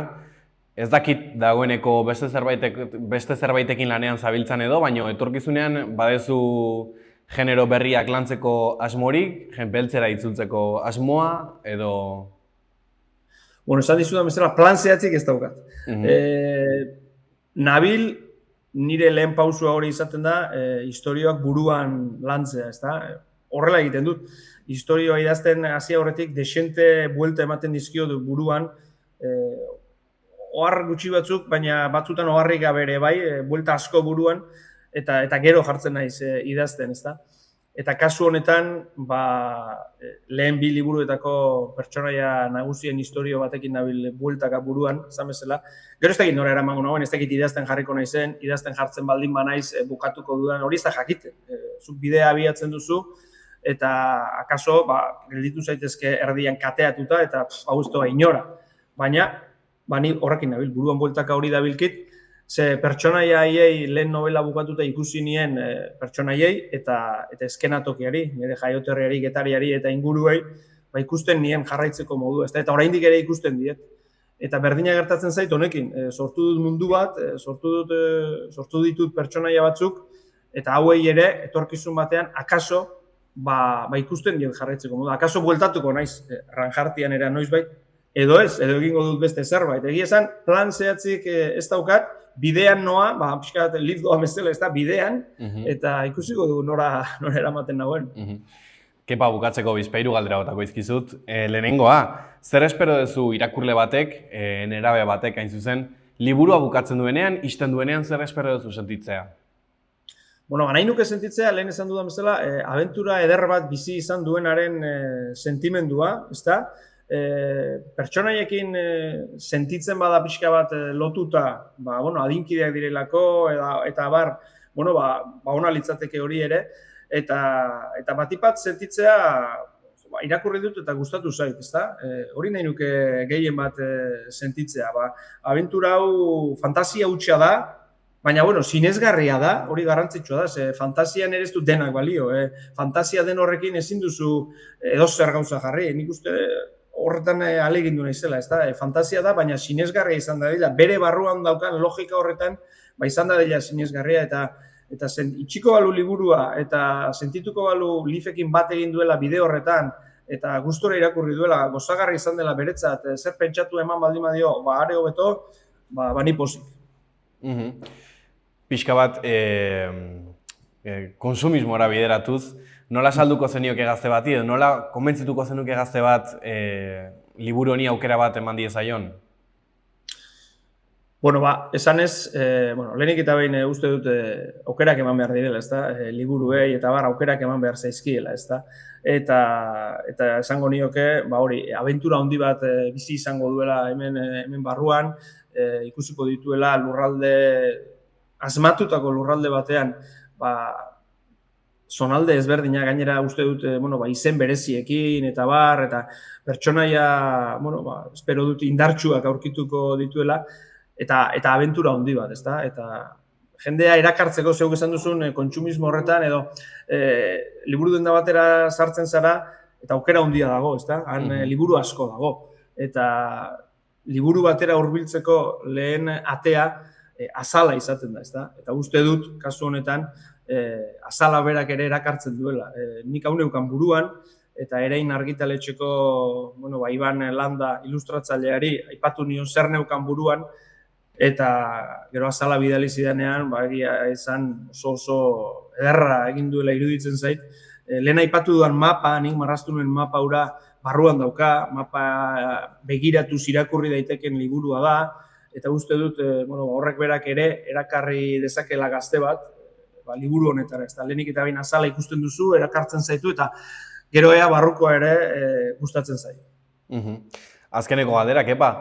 ez dakit dagoeneko beste zerbaitekin lanean zabiltzan edo, baina etorkizunean badezu genero berriak lantzeko asmorik, beltzera itzultzeko asmoa, edo... Esan dizudan bezala, plan zehatzik ez daukat. Nabil, nire lehen pausua hori izaten da, istorioak buruan lantzea, ezta? Horrela egiten dut. Historioa idazten hasi aurretik desente buelta ematen dizkio du buruan, ohar gutxi batzuk, baina batzutan oharrik gabe ere bai, buelta asko buruan, eta gero jartzen naiz idazten, ezta? Eta kasu honetan, lehen 2 liburuetako pertsonaia nagusien historio batekin nabil bueltaka buruan, esan bezala. Gero ez dakit nora eramango nagoen, ez dakit idazten jarriko naizen, idazten jartzen baldin banaiz bukatuko dudan, hori ez da jakite. Zuk bidea abiatzen duzu, eta akaso gelditu zaitezke erdian kateatuta eta hau ez doa inora. Baina, ni horrekin nabil, buruan bueltaka hori dabilkit, ze pertsonaia haiei lehen novela bukatuta ikusi nien pertsonaiei eta eskenatokiari, nire jaioterriari, getariari eta inguruei, ikusten nien jarraitzeko modu, eta oraindik ere ikusten diet. Eta berdina gertatzen zait honekin, sortu dut mundu bat, sortu ditut pertsonaia batzuk, eta hauei ere, etorkizun batean, akaso, ikusten dien jarraitzeko modu. Akaso bueltatuko naiz, ranjartian era noizbait, edo ez, edo egingo dut beste zerbait. Egia esan, plan zehatzik ez daukat, bidean noa, pixkat lift doa bezala, ez da, bidean, eta ikusiko du nora eramaten nagoen. Kepa, bukatzeko bizpairu galdera botako izkizut. Lehenengoa, zer espero duzu irakurle batek, nerabe batek hain zuzen, liburua bukatzen duenean, ixten duenean zer espero duzu sentitzea? Nahi nuke sentitzea, lehen esan dudan bezala, abentura eder bat bizi izan duenaren sentimendua, ezta? Pertsonaiekin sentitzen bada pixka bat lotuta, adinkideak direlako, eta ona litzateke hori ere, eta batipat sentitzea irakurri dut eta gustatu zait, ezta? Hori nahi nuke gehien bat sentitzea. Abentura hau fantasia hutsa da, Baina, bueno, sinesgarria da, hori garrantzitsua da, ze fantasian ere ez du denak balio. Fantasia den horrekin ezin duzu edozer gauza jarri. Nik uste horretan ahalegindu naizela, ez da? Fantasia da, baina sinesgarria izan da dela. Bere barruan daukan logika horretan, izan da dela sinesgarria eta itxiko balu liburua eta sentituko balu Leafekin bat egin duela bide horretan eta gustura irakurri duela, gozagarri izan dela beretzat, zer pentsatu eman baldin badio, are hobeto, ni pozik. Pixka bat, konsumismora bideratuz, nola salduko zenioke gazte bati, edo nola konbentzituko zenuke gazte bat liburu honi aukera bat eman diezaion? Bueno, esanez, lehenik eta behin uste dut aukerak eman behar direla, ezta? Liburuei eta aukerak eman behar zaizkiela, ezta? Eta esango nioke, hori, abentura handi bat bizi izango duela hemen barruan, ikusiko dituela asmatutako lurralde batean, zonalde ezberdina gainera uste dut, izen bereziekin eta pertsonaia, espero dut indartsuak aurkituko dituela, eta abentura handi bat, ezta? Eta jendea erakartzeko zeuk esan duzun kontsumismo horretan edo liburu denda batera sartzen zara eta aukera handia dago, ezta? Han liburu asko dago. Eta liburu batera hurbiltzeko lehen atea azala izaten da, ezta? Eta uste dut, kasu honetan, azala berak ere erakartzen duela. Nik hau neukan buruan, eta Erein argitaletxeko, Iban Landa ilustratzaileari aipatu nion zer neukan buruan, eta gero azala bidali zidanean, egia izan oso ederra egin duela iruditzen zait. Lehen aipatu duan mapa, nik marraztu nuen mapa hura barruan dauka, mapa begiratu irakurri daiteken liburua da, eta uste dut horrek berak ere erakarri dezakela gazte bat, liburu honetara, ez da, lehenik eta behin azala ikusten duzu, erakartzen zaitu, eta gero ea barrukoa ere gustatzen zaitu. Azkeneko galdera, Kepa,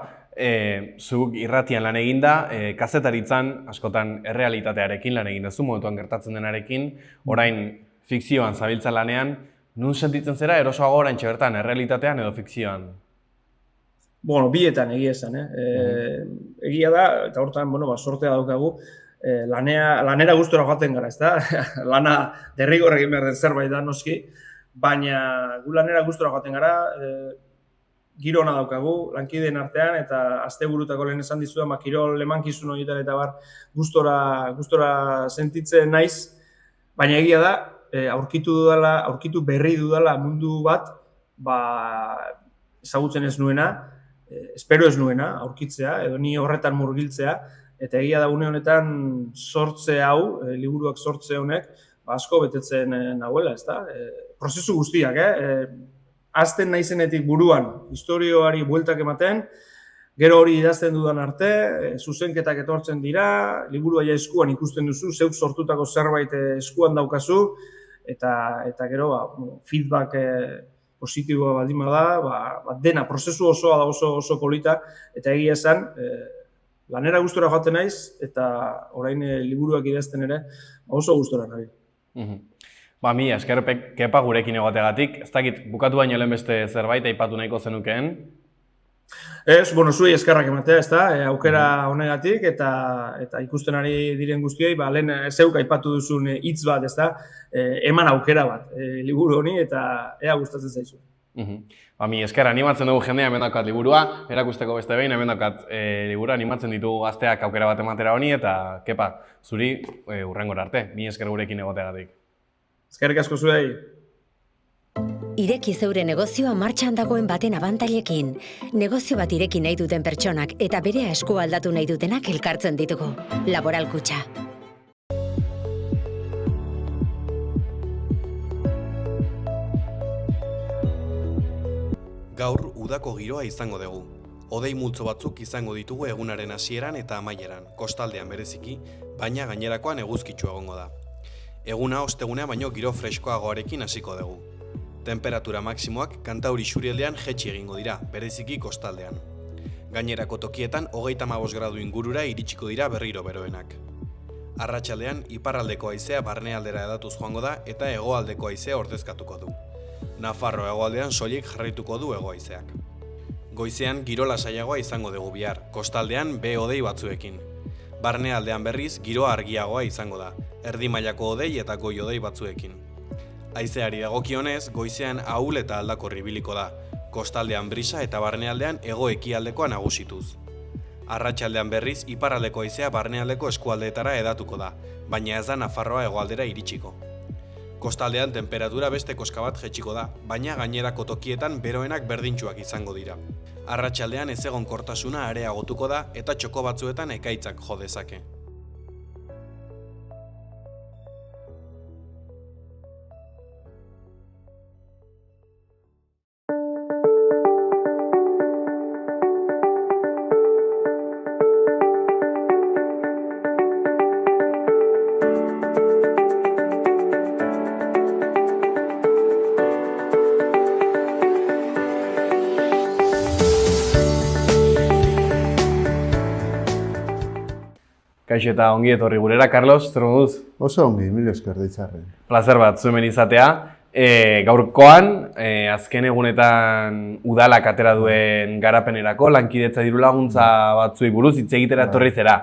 zuk irratian lan eginda, kazetaritzan askotan errealitatearekin lan egin duzu, momentuan gertatzen denarekin, orain fikzioan zabiltza lanean, nun sentitzen zera erosoago oraintxe bertan, errealitatean edo fikzioan? Bietan egia esan, egia da, eta hortan, sortea daukagu, lanera gustora joaten gara, ez da? Lana derrigor egin behar den zerbait da, noski, baina gu lanera gustora joaten gara, giro ona daukagu, lankideen artean, eta asteburutako lehen esan dizudan, kirol emankizun horietan eta gustora sentitzen naiz, baina egia da, aurkitu berri dudala mundu bat, ezagutzen ez nuena, espero ez nuena aurkitzea, edo ni horretan murgiltzea, eta egia da une honetan sortze hau, liburuak sortze honek, asko betetzen nahuela, ez da? Prozesu guztiak, azten naizenetik buruan, historioari bueltak ematen, gero hori idazten dudan arte, zuzenketak etortzen dira, liburua ja eskuan ikusten duzu, zeuk sortutako zerbait eskuan daukazu, eta gero feedback positiboa baldin bada, dena, prozesu osoa da oso polita, eta egia esan, lanera gustora joaten naiz, eta orain liburuak idazten ere, oso gustora nahi. Mi esker Kepa gurekin egoteagatik, ez dakit bukatu baino lehen beste zerbait aipatu nahiko zenukeen? Ez, zuei eskerrak ematea, ez da, aukera honegatik, eta ikusten ari diren guztioi, lehen zeuk aipatu duzun hitz bat, ez da, eman aukera bat liburu honi, eta ea gustatzen zaizu. Mi esker, animatzen dugu jendea hemen daukat liburua, erakusteko beste behin, hemen daukat liburua, animatzen ditugu gazteak aukera bat ematera honi, eta Kepa, zuri hurrengora arte, mi esker gurekin egoteagatik. Eskerrik asko zuei. Ireki zeure negozioa martxan dagoen baten abantailekin. Negozio bat ireki nahi duten pertsonak eta bere esku aldatu nahi dutenak elkartzen ditugu. Laboral Kutxa. Gaur udako giroa izango dugu. Hodei multzo batzuk izango ditugu egunaren hasieran eta amaieran, kostaldean bereziki, baina gainerakoan eguzkitsu egongo da. Eguna ostegunea baino giro freskoagoarekin hasiko dugu. Temperatura maksimoak Kantauri isurialdean jaitsi egingo dira, bereziki kostaldean. Gainerako tokietan 35 gradu ingurura iritsiko dira berriro beroenak. Arratsaldean iparraldeko haizea barnealdera edatuz joango da eta hegoaldeko haizea ordezkatuko du. Nafarro hegoaldean soilik jarraituko du hego-haizeak. Goizean giro lasaiagoa izango dugu bihar, kostaldean behe hodei batzuekin. Barnealdean berriz giroa argiagoa izango da, erdi mailako hodei eta goi hodei batzuekin. Haizeari dagokionez, goizean ahul eta aldakor ibiliko da, kostaldean brisa eta barnealdean hego-ekialdekoa nagusituz. Arratsaldean berriz iparraldeko haizea barnealdeko eskualdeetara hedatuko da, baina ez da Nafarroa hegoaldera iritsiko. Kostaldean temperatura beste koska bat jaitsiko da, baina gainerako tokietan beroenak berdintsuak izango dira. Arratsaldean ezegonkortasuna areagotuko da eta txoko batzuetan ekaitzak jo dezake. Kaixo eta ongi etorri gurera, Carlos, zer moduz? Oso ongi, mil esker deitzarren. Plazer bat zuen izatea. Gaurkoan, azken egunetan udalak atera duen garapenerako, lankidetza diru laguntza batzuei buruz hitz egitera etorri zera.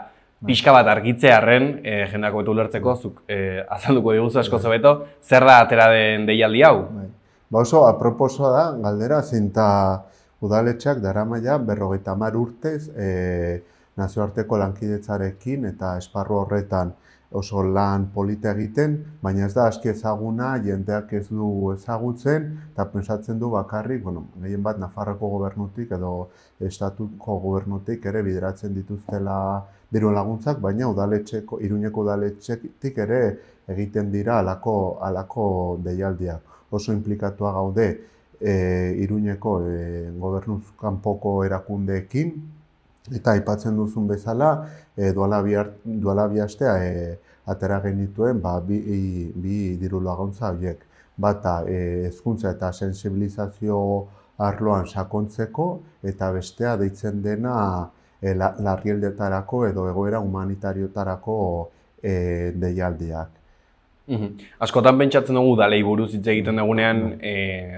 Pixka bat argitzearren, jendeako betu ulertzeko, zuk azalduko diguzu asko hobeto, zer da atera den deialdi hau? Oso aproposoa da, galdera, zinta udaletxeak daramaia 50 urtez nazioarteko lankidetzarekin eta esparru horretan oso lan polita egiten, baina ez da aski ezaguna, jendeak ez du ezagutzen, eta pensatzen du bakarrik, gehien bat Nafarroko gobernutik edo estatuko gobernutik ere bideratzen dituztela diru laguntzak, baina Iruñeko udaletxetik ere egiten dira halako deialdiak. Oso inplikatua gaude Iruñeko gobernuz kanpoko erakundeekin, eta aipatzen duzun bezala, duela bi astea atera genituen bi diru laguntza horiek. Bata hezkuntza eta sentsibilizazio arloan sakontzeko, eta bestea deitzen dena larrialdetarako edo egoera humanitariotarako deialdiak. Askotan pentsatzen dugu udalei buruz hitz egiten dugunean,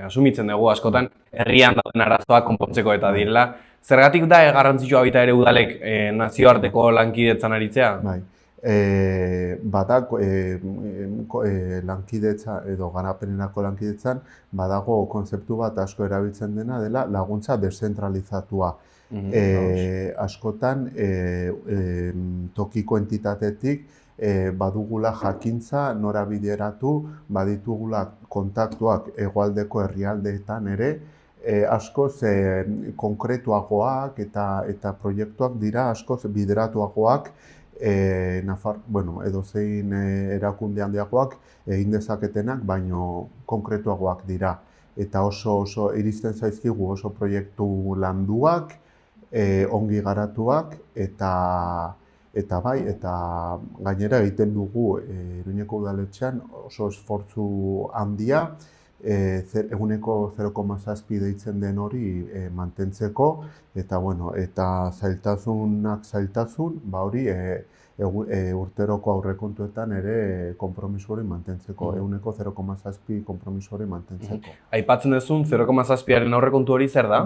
asumitzen dugu askotan herrian dauden arazoak konpontzeko eta direla. Zergatik da garrantzitsua baita ere udalek nazioarteko lankidetzan aritzea? Bai. Badak lankidetza edo garapenerako lankidetzan badago kontzeptu bat asko erabiltzen dena dela laguntza deszentralizatua. Askotan tokiko entitatetik badugula jakintza nora bideratu, baditugula kontaktuak hegoaldeko herrialdeetan ere, askoz konkretuagoak eta proiektuak dira askoz bideratuagoak edozein erakunde handiagoak egin dezaketenak, baino konkretuagoak dira. Eta oso iristen zaizkigu oso proiektu landuak, ongi garatuak, eta gainera egiten dugu Iruñeko udaletxean oso esfortzu handia, eguneko 0,7 deitzen den hori mantentzeko, eta zailtasun, hori urteroko aurrekontuetan ere konpromiso hori mantentzeko, eguneko 0,7 konpromiso hori mantentzeko. Aipatzen duzun 0,7aren aurrekontu hori zer da?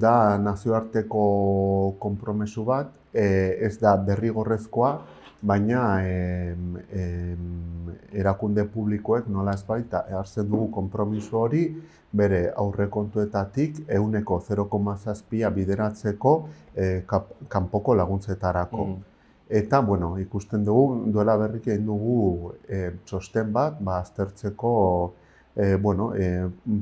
Da nazioarteko konpromiso bat, ez da derrigorrezkoa, baina erakunde publikoek nola ezbait hartzen dugu konpromiso hori bere aurrekontuetatik eguneko 0,7 bideratzeko kanpoko laguntzetarako. Eta, ikusten dugu, duela berrik egin dugu txosten bat, aztertzeko,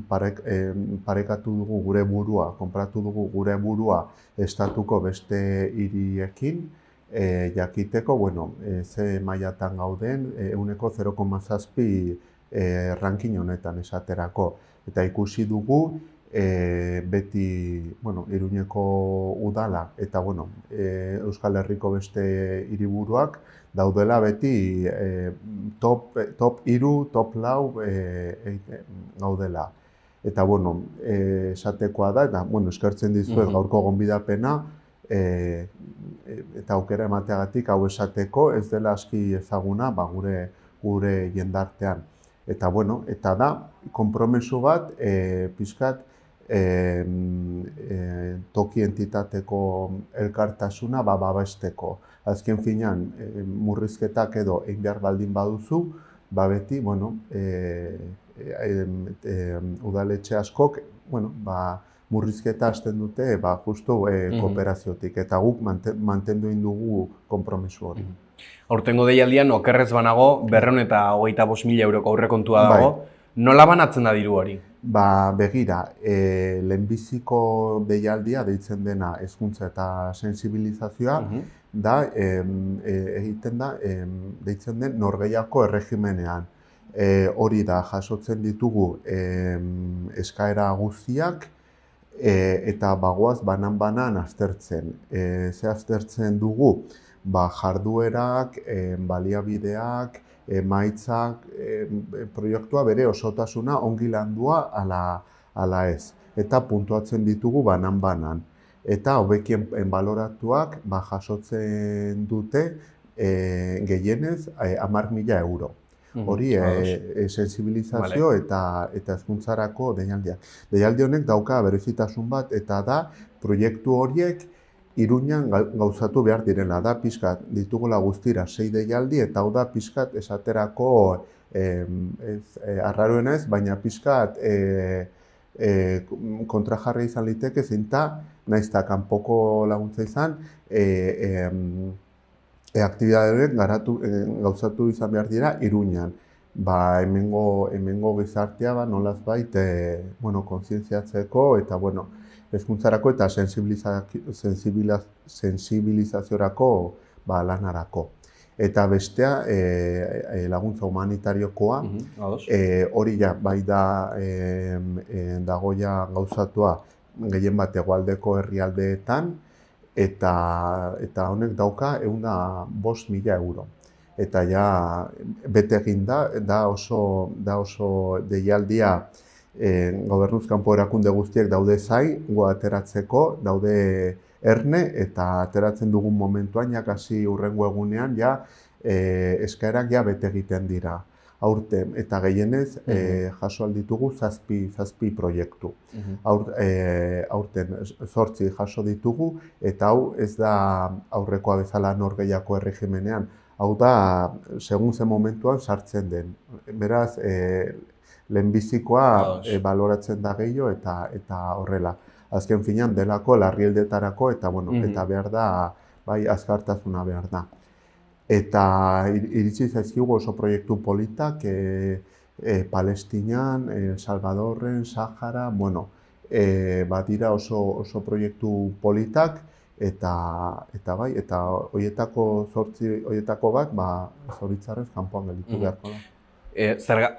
parekatu dugu gure burua, konparatu dugu gure burua estatuko beste hiriekin, jakiteko, ze mailatan gauden, eguneko 0,7 ranking honetan esaterako. Eta ikusi dugu, beti Iruñeko udala eta Euskal Herriko beste hiriburuak daudela beti top 3, top 4 gaudela. Eta esatekoa da, eta eskertzen dizuet gaurko gonbidapena, eta aukera emateagatik hau esateko ez dela aski ezaguna gure jendartean. Eta da, konpromiso bat, pixkat, toki entitateko elkartasuna babesteko. Azken finean, murrizketak edo egin behar baldin baduzu, beti, udaletxe askok, murrizketa hasten dute, justu kooperaziotik, eta guk mantendu dugu konpromisu hori. Aurtengo deialdian, okerrez banago, 225.000 euroko aurrekontua dago. Nola banatzen da diru hori? Begira, lehenbiziko deialdia deitzen dena hezkuntza eta sentsibilizazioa, da egiten da, deitzen den norgehiago erregimenean. Hori da, jasotzen ditugu eskaera guztiak, eta bagoaz banan-banan aztertzen. Ze aztertzen dugu, jarduerak, baliabideak, emaitzak, proiektua bere osotasuna ongi landua ala ez. Eta puntuatzen ditugu banan-banan. Eta hobekien baloratuak jasotzen dute gehienez 10.000 euro. Hori sensibilizazio eta hezkuntzarako deialdiak. Deialdi honek dauka berezitasun bat eta da proiektu horiek Iruñan gauzatu behar direla. Da pixkat ditugula guztira 6 deialdi eta hau da pixkat esaterako arraroena ez, baina pixkat kontrajarri izan liteke zinta, nahiz eta kanpoko laguntza izan, aktibitateak gauzatu izan behar dira Iruñan. Hemengo gizartea nolazbait kontzientziatzeko eta hezkuntzarako eta sentsibilizaziorako lanarako. Eta bestea laguntza humanitariokoa, hori bai da dago gauzatua gehien bat hegoaldeko herrialdeetan, eta honek dauka 105.000 euro. Eta bete egin da oso deialdia gobernuz kanpo erakunde guztiek daude zai, ateratzeko, daude erne, eta ateratzen dugun momentuan, kasi hurrengo egunean, eskaerak bete egiten dira. Aurten, eta gehienez, jaso alditugu 7 proiektu. Aurten 8 jaso ditugu, eta hau ez da aurrekoa bezala norgehiako erregimenean. Hau da, segun ze momentuan sartzen den. Beraz, lehenbizikoa baloratzen da gehiago eta horrela. Azken finean delako larrialdetarako eta behar da, azkartasuna behar da. Eta iritsi zaizkigu oso proiektu politak, Palestinan, El Salvadorren, Sahara, dira oso proiektu politak, eta horietako bat, zoritzarrez kanpoan gelditu beharko da.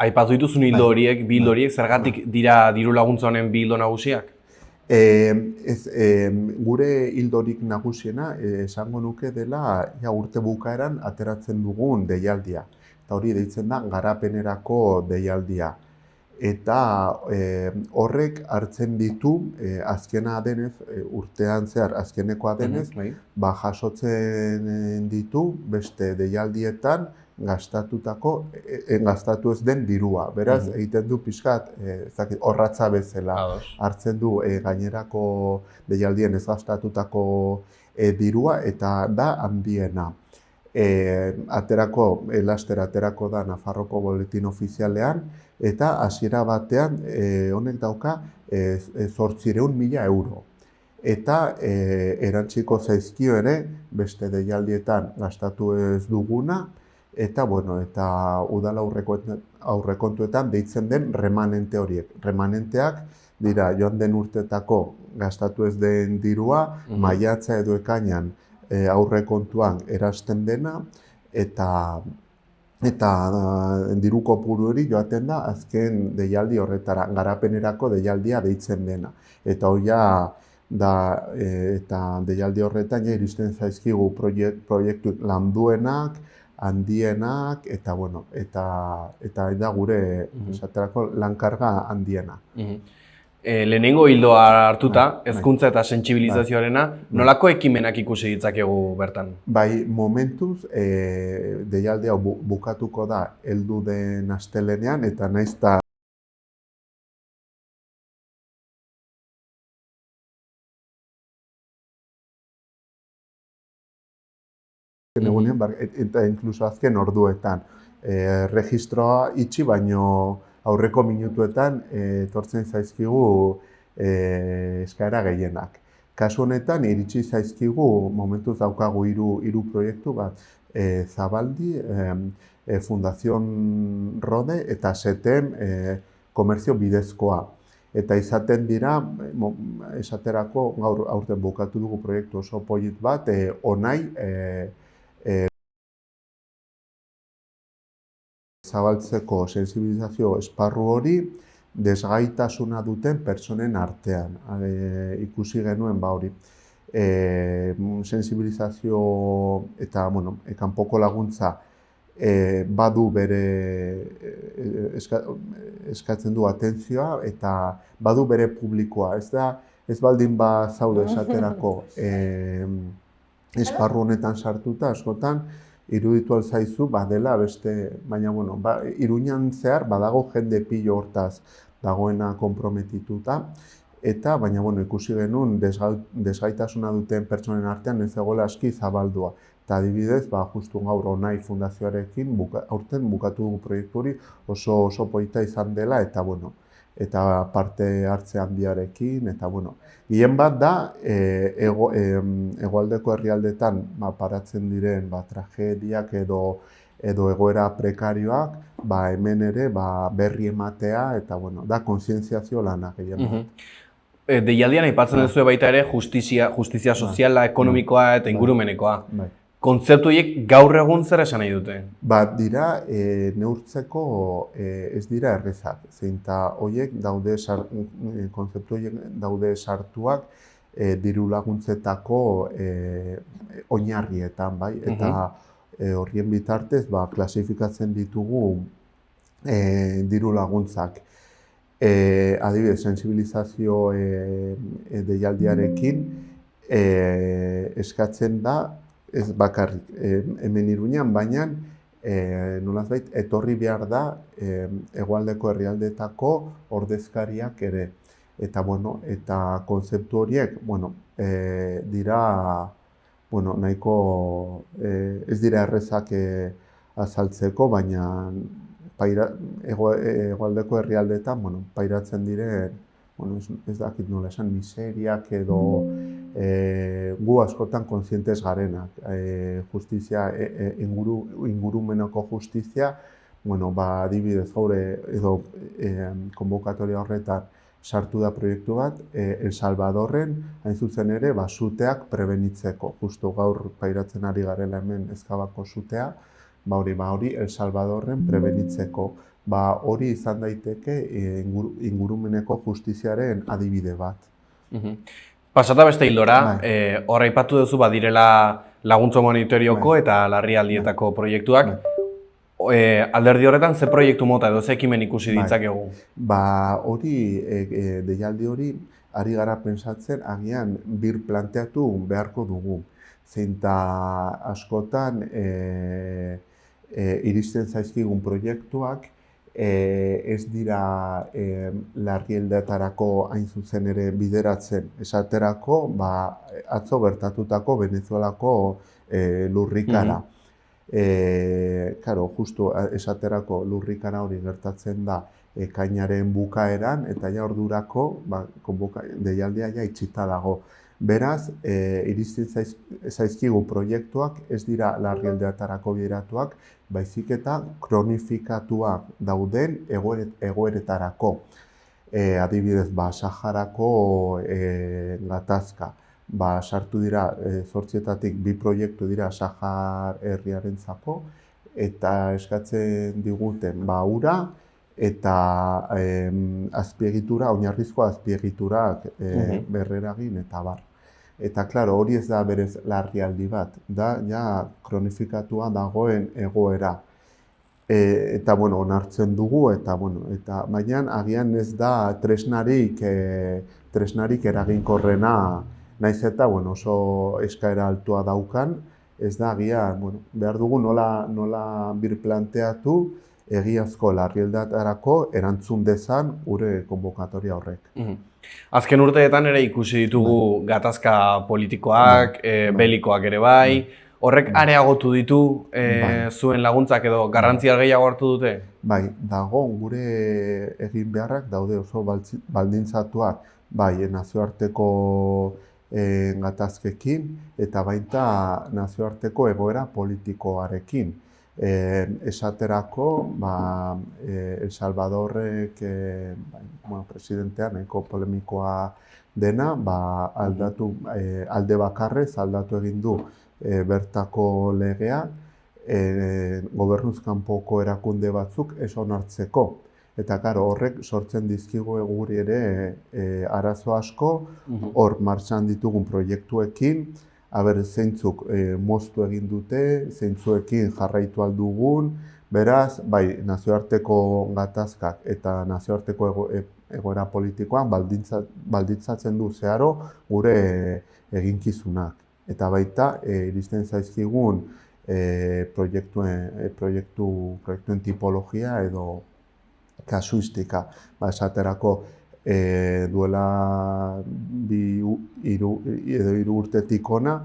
Aipatu dituzun hildo horiek, bi hildo horiek, zergatik dira diru laguntza honen bi hildo nagusiak? Gure hildorik nagusiena esango nuke dela urte bukaeran ateratzen dugun deialdia. Eta hori deitzen da garapenerako deialdia. Eta horrek hartzen ditu, azkena denez, urtean zehar azkenekoa denez, jasotzen ditu beste deialdietan gastatu ez den dirua. Beraz, egiten du pixkat, horratza bezala. Hartzen du gainerako deialdien ez gastatutako dirua eta da handiena. Laster aterako da Nafarroko boletin ofizialean eta hasiera batean honek dauka 800.000 euro. Eta erantsiko zaizkio ere beste deialdietan gastatu ez duguna, eta udala aurrekontuetan deitzen den remanente horiek. Remanenteak dira joan den urtetako gastatu ez den dirua, maiatza edo ekainan aurrekontuan erasten dena, eta diru kopuru hori joaten da azken deialdi horretara, garapenerako deialdia deitzen dena. Eta deialdi horretan iristen zaizkigu proiektu landuenak, handienak, eta da gure lankarga handiena. Lehenengo hildoa hartuta, hezkuntza eta sentsibilizazioarena, nolako ekimenak ikusi ditzakegu bertan? Momentuz, deialdi hau bukatuko da heldu den astelehenean, eta nahiz eta azken egunean, eta inkluso azken orduetan. Registroa itxi, baino aurreko minutuetan etortzen zaizkigu eskaera gehienak. Kasu honetan, iritsi zaizkigu, momentuz daukagu hiru proiektu bat, Zabaldi, Fundación Rode eta SETEM komerzio bidezkoa. Eta izaten dira, esaterako, gaur aurten bukatu dugu proiektu oso polit bat, Onai zabaltzeko sensibilizazio esparru hori desgaitasuna duten pertsonen artean. Ikusi genuen hori. Sensibilizazio eta kanpoko laguntza badu bere eskatzen du atentzioa eta badu bere publikoa. Ez baldin zaude esaterako esparru honetan sartuta askotan, iruditu alzaizu dela beste, baina Iruñan zehar badago jende pilo hortaz dagoena konprometituta, eta baina ikusi genuen desgaitasuna duten pertsonen artean ez egoela aski zabaldua. Eta adibidez, justu gaur Onai Fundazioarekin aurten bukatu dugu proiektu hori oso polita izan dela, eta parte hartze handiarekin, eta gehien bat da, hegoaldeko herrialdetan paratzen diren tragediak edo egoera prekarioak, hemen ere berri ematea, eta da kontzientziazio lana gehien bat. Deialdian aipatzen duzu baita ere justizia soziala, ekonomikoa eta ingurumenekoa. Kontzeptu horiek gaur egun zer esan nahi dute? Dira, neurtzeko ez dira errezak. Zeinta horiek kontzeptu horiek daude sartuak diru laguntzetako oinarrietan, eta horien bitartez klasifikatzen ditugu diru laguntzak. Adibidez, sensibilizazio deialdiarekin eskatzen da, ez bakarrik hemen Iruñan, baina nolazbait etorri behar da hegoaldeko herrialdetako ordezkariak ere. Eta kontzeptu horiek dira nahiko ez dira errezak azaltzeko, baina hegoaldeko herrialdetan pairatzen diren, ez dakit nola esan, miseriak edo gu askotan kontzientez garenak. Justizia, ingurumeneko justizia, adibidez gaur edo konbokatoria horretan sartu da proiektu bat, El Salvadorren, hain zuzen ere, suteak prebenitzeko. Justo gaur pairatzen ari garela hemen Ezkabako sutea, hori El Salvadorren prebenitzeko. Hori izan daiteke ingurumeneko justiziaren adibide bat. Pasata beste hildora, hor aipatu duzu badirela laguntza humanitorioko eta larrialdietako proiektuak. Alderdi horretan ze proiektu mota edo ze ekimen ikusi ditzakegu? Hori, deialdi hori, ari gara pentsatzen agian planteatu beharko dugu. Zeinta askotan iristen zaizkigun proiektuak ez dira larrialdeetarako hain zuzen ere bideratzen. Esaterako, atzo gertatutako Venezuelako lurrikara. Justu esaterako lurrikara hori gertatzen da ekainaren bukaeran, eta ordurako deialdia itxita dago. Beraz, iristen zaizkigu proiektuak ez dira larrialdeetarako bideratuak, baizik eta kronifikatuak dauden egoeretarako. Adibidez, Saharako gatazka. Sartu dira, 8 bi proiektu dira Sahar herriarentzako, eta eskatzen diguten ura eta azpiegitura, oinarrizko azpiegiturak berreragin eta bar. Eta, klaro, hori ez da berez larrialdi bat, da kronifikatua dagoen egoera. Eta, onartzen dugu, baina agian ez da tresnarik eraginkorrena, naiz eta oso eskaera altua daukan, ez da agian, behar dugu nola birplanteatu egiazko larrialdeetarako erantzun dezan gure konbokatoria horrek. Azken urteetan ere ikusi ditugu gatazka politikoak, belikoak ere bai, Horrek areagotu ditu Bai. zuen laguntzak edo garrantzia gehiago hartu dute? Bai, dago gure egin beharrak daude oso baldintzatuak, bai, nazioarteko gatazkekin eta baita nazioarteko egoera politikoarekin. Esaterako, El Salvadorrek presidentea nahiko polemikoa dena, alde bakarrez aldatu egin du bertako legea, gobernuz kanpoko erakunde batzuk ez onartzeko. Eta karo, horrek sortzen dizkigu guri ere arazo asko, hor martxan ditugun proiektuekin, zeintzuk moztu egin dute, zeintzuekin jarraitu aldugun, beraz, bai, nazioarteko gatazkak eta nazioarteko egoera politikoan baldintzatzen du zeharo gure eginkizunak. Eta baita, iristen zaizkigun proiektuen tipologia edo kasuistika. Esaterako, duela hiru urtetik ona,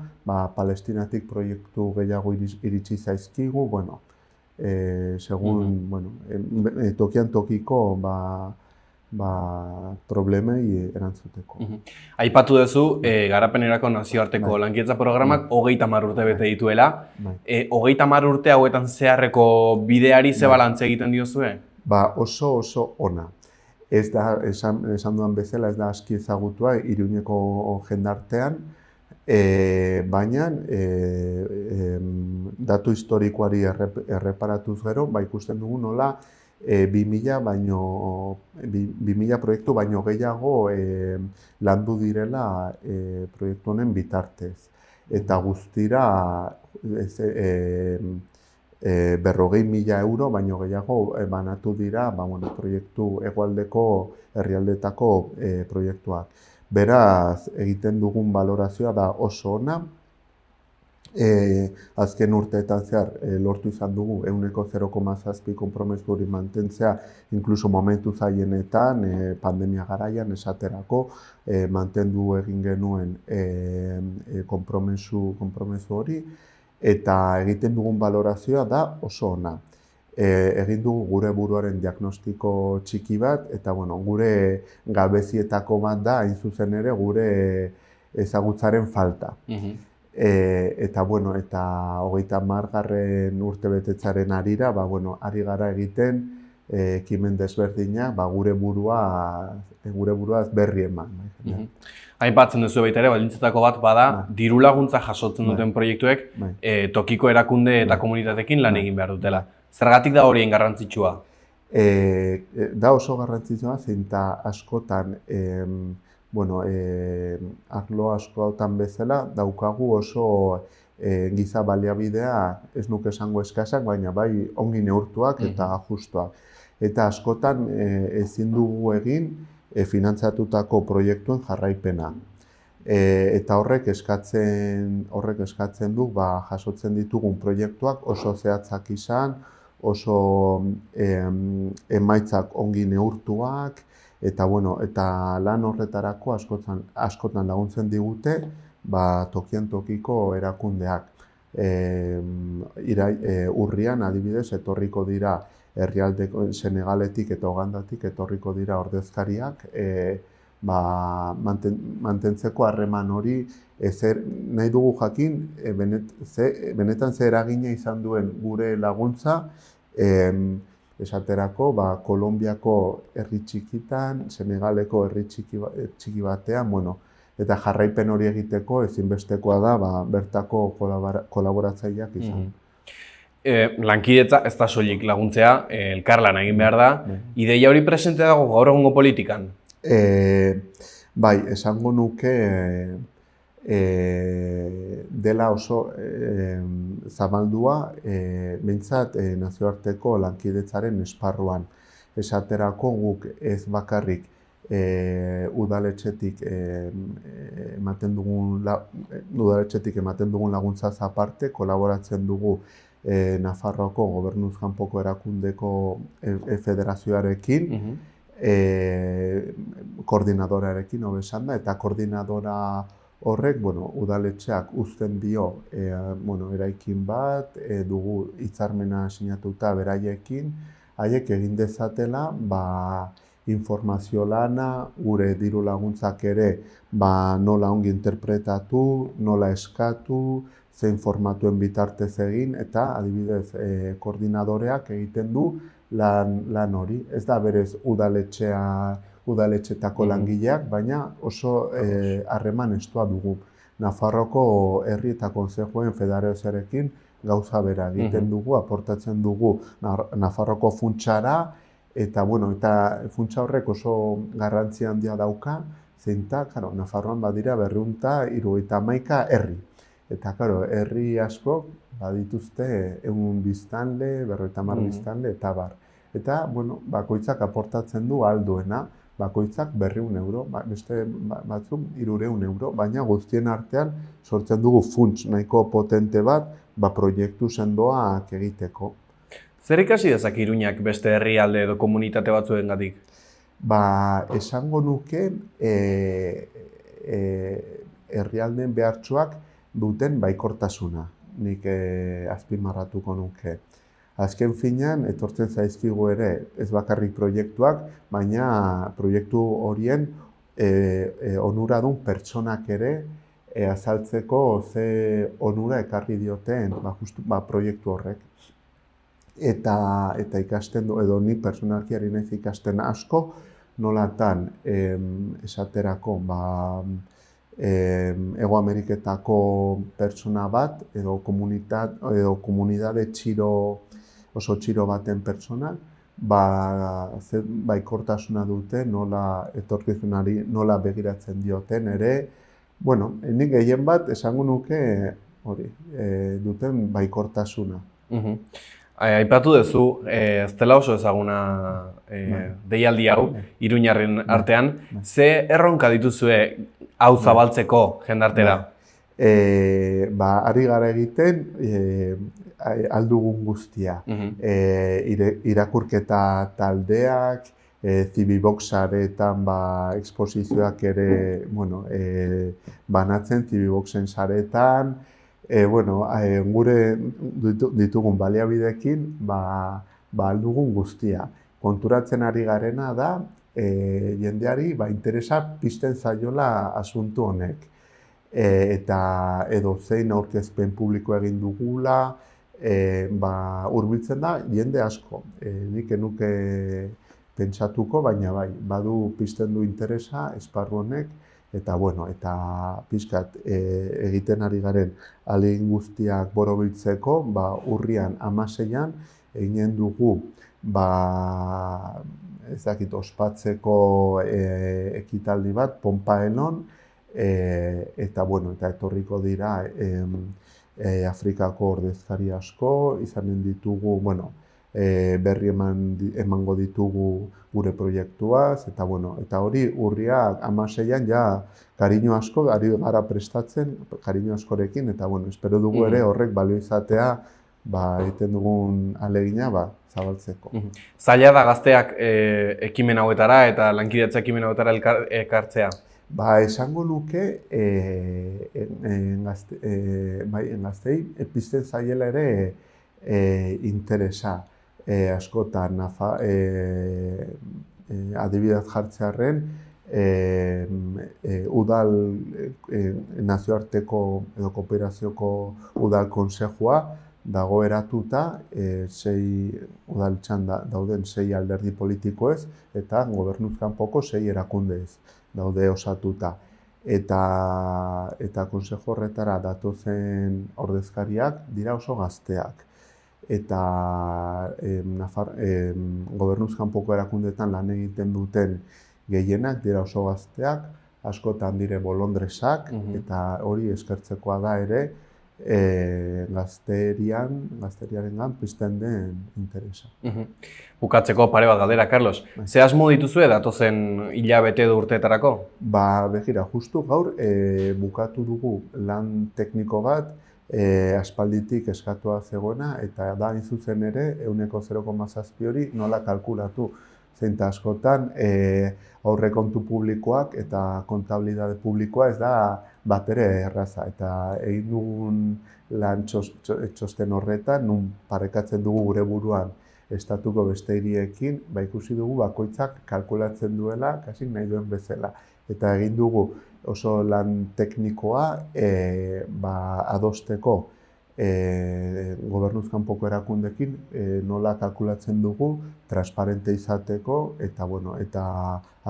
Palestinatik proiektu gehiago iritsi zaizkigu, tokian tokiko problemei erantzuteko. Aipatu duzu, garapenerako nazioarteko lankidetza programak 30 urte bete dituela. 30 urte hauetan zeharreko bideari ze balantze egiten diozue? Oso ona. Ez da, esan duan bezala, ez da aski ezagutua Iruñeko jendartean, baina datu historikoari erreparatuz gero, ikusten dugu nola 2000 proiektu baino gehiago landu direla proiektu honen bitartez. Eta guztira 40.000 euro baino gehiago banatu dira proiektu hegoaldeko herrialdetako proiektuak. Beraz, egiten dugun balorazioa da oso ona. Azken urteetan zehar lortu izan dugu 0,7 konpromesu hori mantentzea, inkluso momentu zailenetan, pandemia garaian esaterako, mantendu egin genuen konpromesu hori, eta egiten dugun balorazioa da oso ona. Egin dugu gure buruaren diagnostiko txiki bat, eta gure gabezietako bat da, hain zuzen ere, gure ezagutzaren falta. Eta 30. urtebetetzaren harira, ari gara egiten ekimen desberdinak, gure buruaz berri eman. Aipatzen duzu baita ere, baldintzetako bat bada, diru laguntza jasotzen duten proiektuek tokiko erakunde eta komunitatekin lan egin behar dutela. Zergatik da horien garrantzitsua? Da oso garrantzitsua, zeinta askotan, arlo askotan bezala, daukagu oso giza baliabidea, ez nuke esango eskasak, baina bai ongi neurtuak eta justuak. Eta askotan ezin dugu egin finantzatutako proiektuen jarraipena. Eta horrek eskatzen du, jasotzen ditugun proiektuak oso zehatzak izan, oso emaitzak ongi neurtuak, eta lan horretarako askotan laguntzen digute tokian tokiko erakundeak. Urrian adibidez etorriko dira herrialdeko Senegaletik eta Ugandatik etorriko dira ordezkariak mantentzeko harreman hori nahi dugu jakin benetan ze eragina izan duen gure laguntza esaterako Kolonbiako herri txikitan, Senegaleko herri txiki batean, eta jarraipen hori egiteko ezinbestekoa da bertako kolaboratzaileak izan. Lankidetza ez da soilik laguntzea, elkarlana egin behar da. Ideia hori presente dago gaur egungo politikan? Bai, esango nuke dela oso zabaldua, behintzat nazioarteko lankidetzaren esparruan. Esaterako guk ez bakarrik udaletxetik ematen dugun laguntzaz aparte, kolaboratzen dugu Nafarroako gobernuz kanpoko erakundeko federazioarekin, koordinadorarekin hobe esan da, eta koordinadora horrek, udaletxeak uzten dio eraikin bat, dugu hitzarmena sinatuta beraiekin, haiek egin dezatela, informazio lana, gure diru laguntzak ere nola ongi interpretatu, nola eskatu, zein formatuen bitartez egin, eta adibidez koordinadoreak egiten du lan hori. Ez da berez udaletxetako langileak, baina oso harreman estua dugu. Nafarroko herri eta konsejuen federazioarekin gauza bera egiten dugu, aportatzen dugu Nafarroko funtsara, eta funtsa horrek oso garrantzi handia dauka, zeinta, Nafarroan badira 271 herri. Eta, herri asko badituzte 100 biztanle, 50 biztanle, eta bar. Eta, bakoitzak aportatzen du alduena, bakoitzak 200 euro, beste batzuk 300 euro, baina guztien artean sortzen dugu funts nahiko potente bat, proiektu sendoak egiteko. Zer ikasi dezak Iruñak beste herrialde edo komunitate batzuengatik? Esango nuke herrialdeen behartsuak duten baikortasuna, nik azpimarratuko nuke. Azken finean, etortzen zaizkigu ere, ez bakarrik proiektuak, baina proiektu horien onuradun pertsonak ere azaltzeko ze onura ekarri dioten proiektu horrek. Eta ikasten du, edo nik personalki ari naiz ikasten asko, nolatan esaterako Hego Ameriketako pertsona bat, edo komunidade oso txiro baten pertsonak, baikortasuna dute, nola etorkizunari, nola begiratzen dioten ere. Nik gehien bat esango nuke duten baikortasuna. Aipatu duzu, ez dela oso ezaguna deialdi hau, Iruñarren artean, ze erronka dituzue hau zabaltzeko jendartera? Ari gara egiten aldugun guztia. Irakurketa taldeak, Zibibox-saretan eksposizioak ere banatzen, Zibiboxen saretan, gure ditugun baliabideekin aldugun guztia. Konturatzen ari garena da, jendeari interesa pizten zaiola asuntu honek. Eta edo zein aurkezpen publiko egin dugula, hurbiltzen da jende asko. Nik enuke pentsatuko, baina badu pizten du interesa esparru honek, eta pixkat egiten ari garen ahalegin guztiak borobiltzeko, urrian 16an eginen dugu ospatzeko ekitaldi bat, Ponpaelon, eta etorriko dira Afrikako ordezkari asko, izanen ditugu, berri emango ditugu gure proiektuaz, eta hori urriak 16an kariño asko, ari gara prestatzen, kariño askorekin, eta espero dugu ere horrek balio izatea, egiten dugun ahalegina zabaltzeko. Zaila da gazteak ekimen hauetara eta lankidetza ekimen hauetara ekartzea? Esango nuke, gaztei pizten zaiela ere interesa. Askotan, adibidez jartzearren, udal nazioarteko edo kooperazioko udal konsejua dago eratuta, udaltxan dauden 6 alderdi politikoez eta gobernuz kanpoko 6 erakundez daude osatuta. Eta konsejo horretara datozen ordezkariak dira oso gazteak. Eta gobernuz kanpoko erakundetan lan egiten duten gehienak dira oso gazteak, askotan dire bolondresak, eta hori eskertzekoa da ere gazteriarengan pizten den interesa. Bukatzeko pare bat galdera, Carlos. Ze asmo dituzue datozen hilabete edo urteetarako? Begira, justu gaur bukatu dugu lan tekniko bat, aspalditik eskatua zegoena, eta da hain zuzen ere, 0,7 hori nola kalkulatu zein ta askotan aurrekontu publikoak eta kontabilitate publikoa ez da batere erraza. Eta egin dugun lan txosten horretan, nun parekatzen dugu gure buruan estatuko beste hiriekin, ikusi dugu bakoitzak kalkulatzen duela, kasik nahi duen bezala. Eta egin dugu oso lan teknikoa adosteko gobernuz kanpoko erakundekin nola kalkulatzen dugu, transparente izateko, eta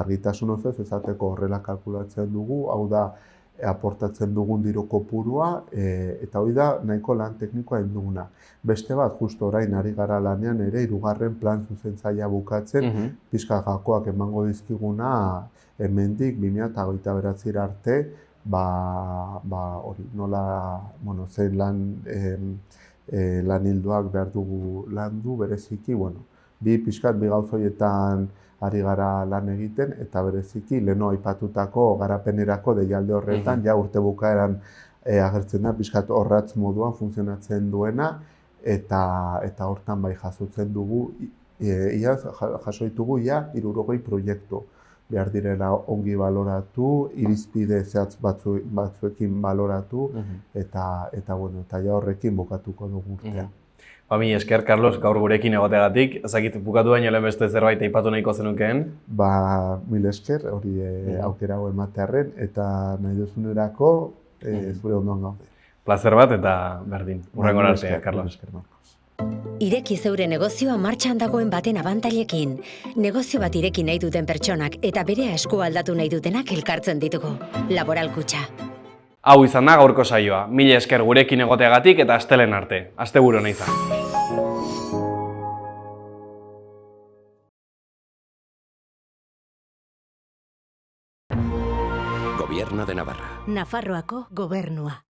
argitasun osoz izateko horrela kalkulatzen dugu, hau da, aportatzen dugun diru kopurua, eta hori da nahiko lan teknikoa egin duguna. Beste bat, justo orain ari gara lanean ere, 3. plan zuzentzailea bukatzen, pixka gakoak emango dizkiguna, hemendik 2029 arte, hori nola, zein lan hildoak behar dugu landu, bereziki, bi gauz horietan ari gara lan egiten, eta bereziki leheno aipatutako garapenerako deialde horretan, ja urte bukaeran agertzen da, pixkat horratz moduan funtzionatzen duena, eta hortan bai jasotzen dugu, jaso ditugu 60 proiektu. Behar direla ongi baloratu, irizpide zehatz batzuekin baloratu, eta horrekin bukatuko dugu urtea. Mila esker, Carlos, gaur gurekin egoteagatik. Ezakit bukatu baino lehen beste zerbait aipatu nahiko zenukeen? Mila esker, hori aukera hau ematearren, eta nahi duzunerako zure ondoan gaude. Plazer bat eta berdin. Hurrengora arte, Carlos. Ireki zeure negozioa martxan dagoen baten abantailekin. Negozio bat ireki nahi duten pertsonak eta bere eskua aldatu nahi dutenak elkartzen ditugu. Laboral Kutxa. Hau izan da gaurko saioa. Mila esker gurekin egoteagatik eta astelen arte. Asteburu ona izan. Gobierno de Navarra. Nafarroako gobernua.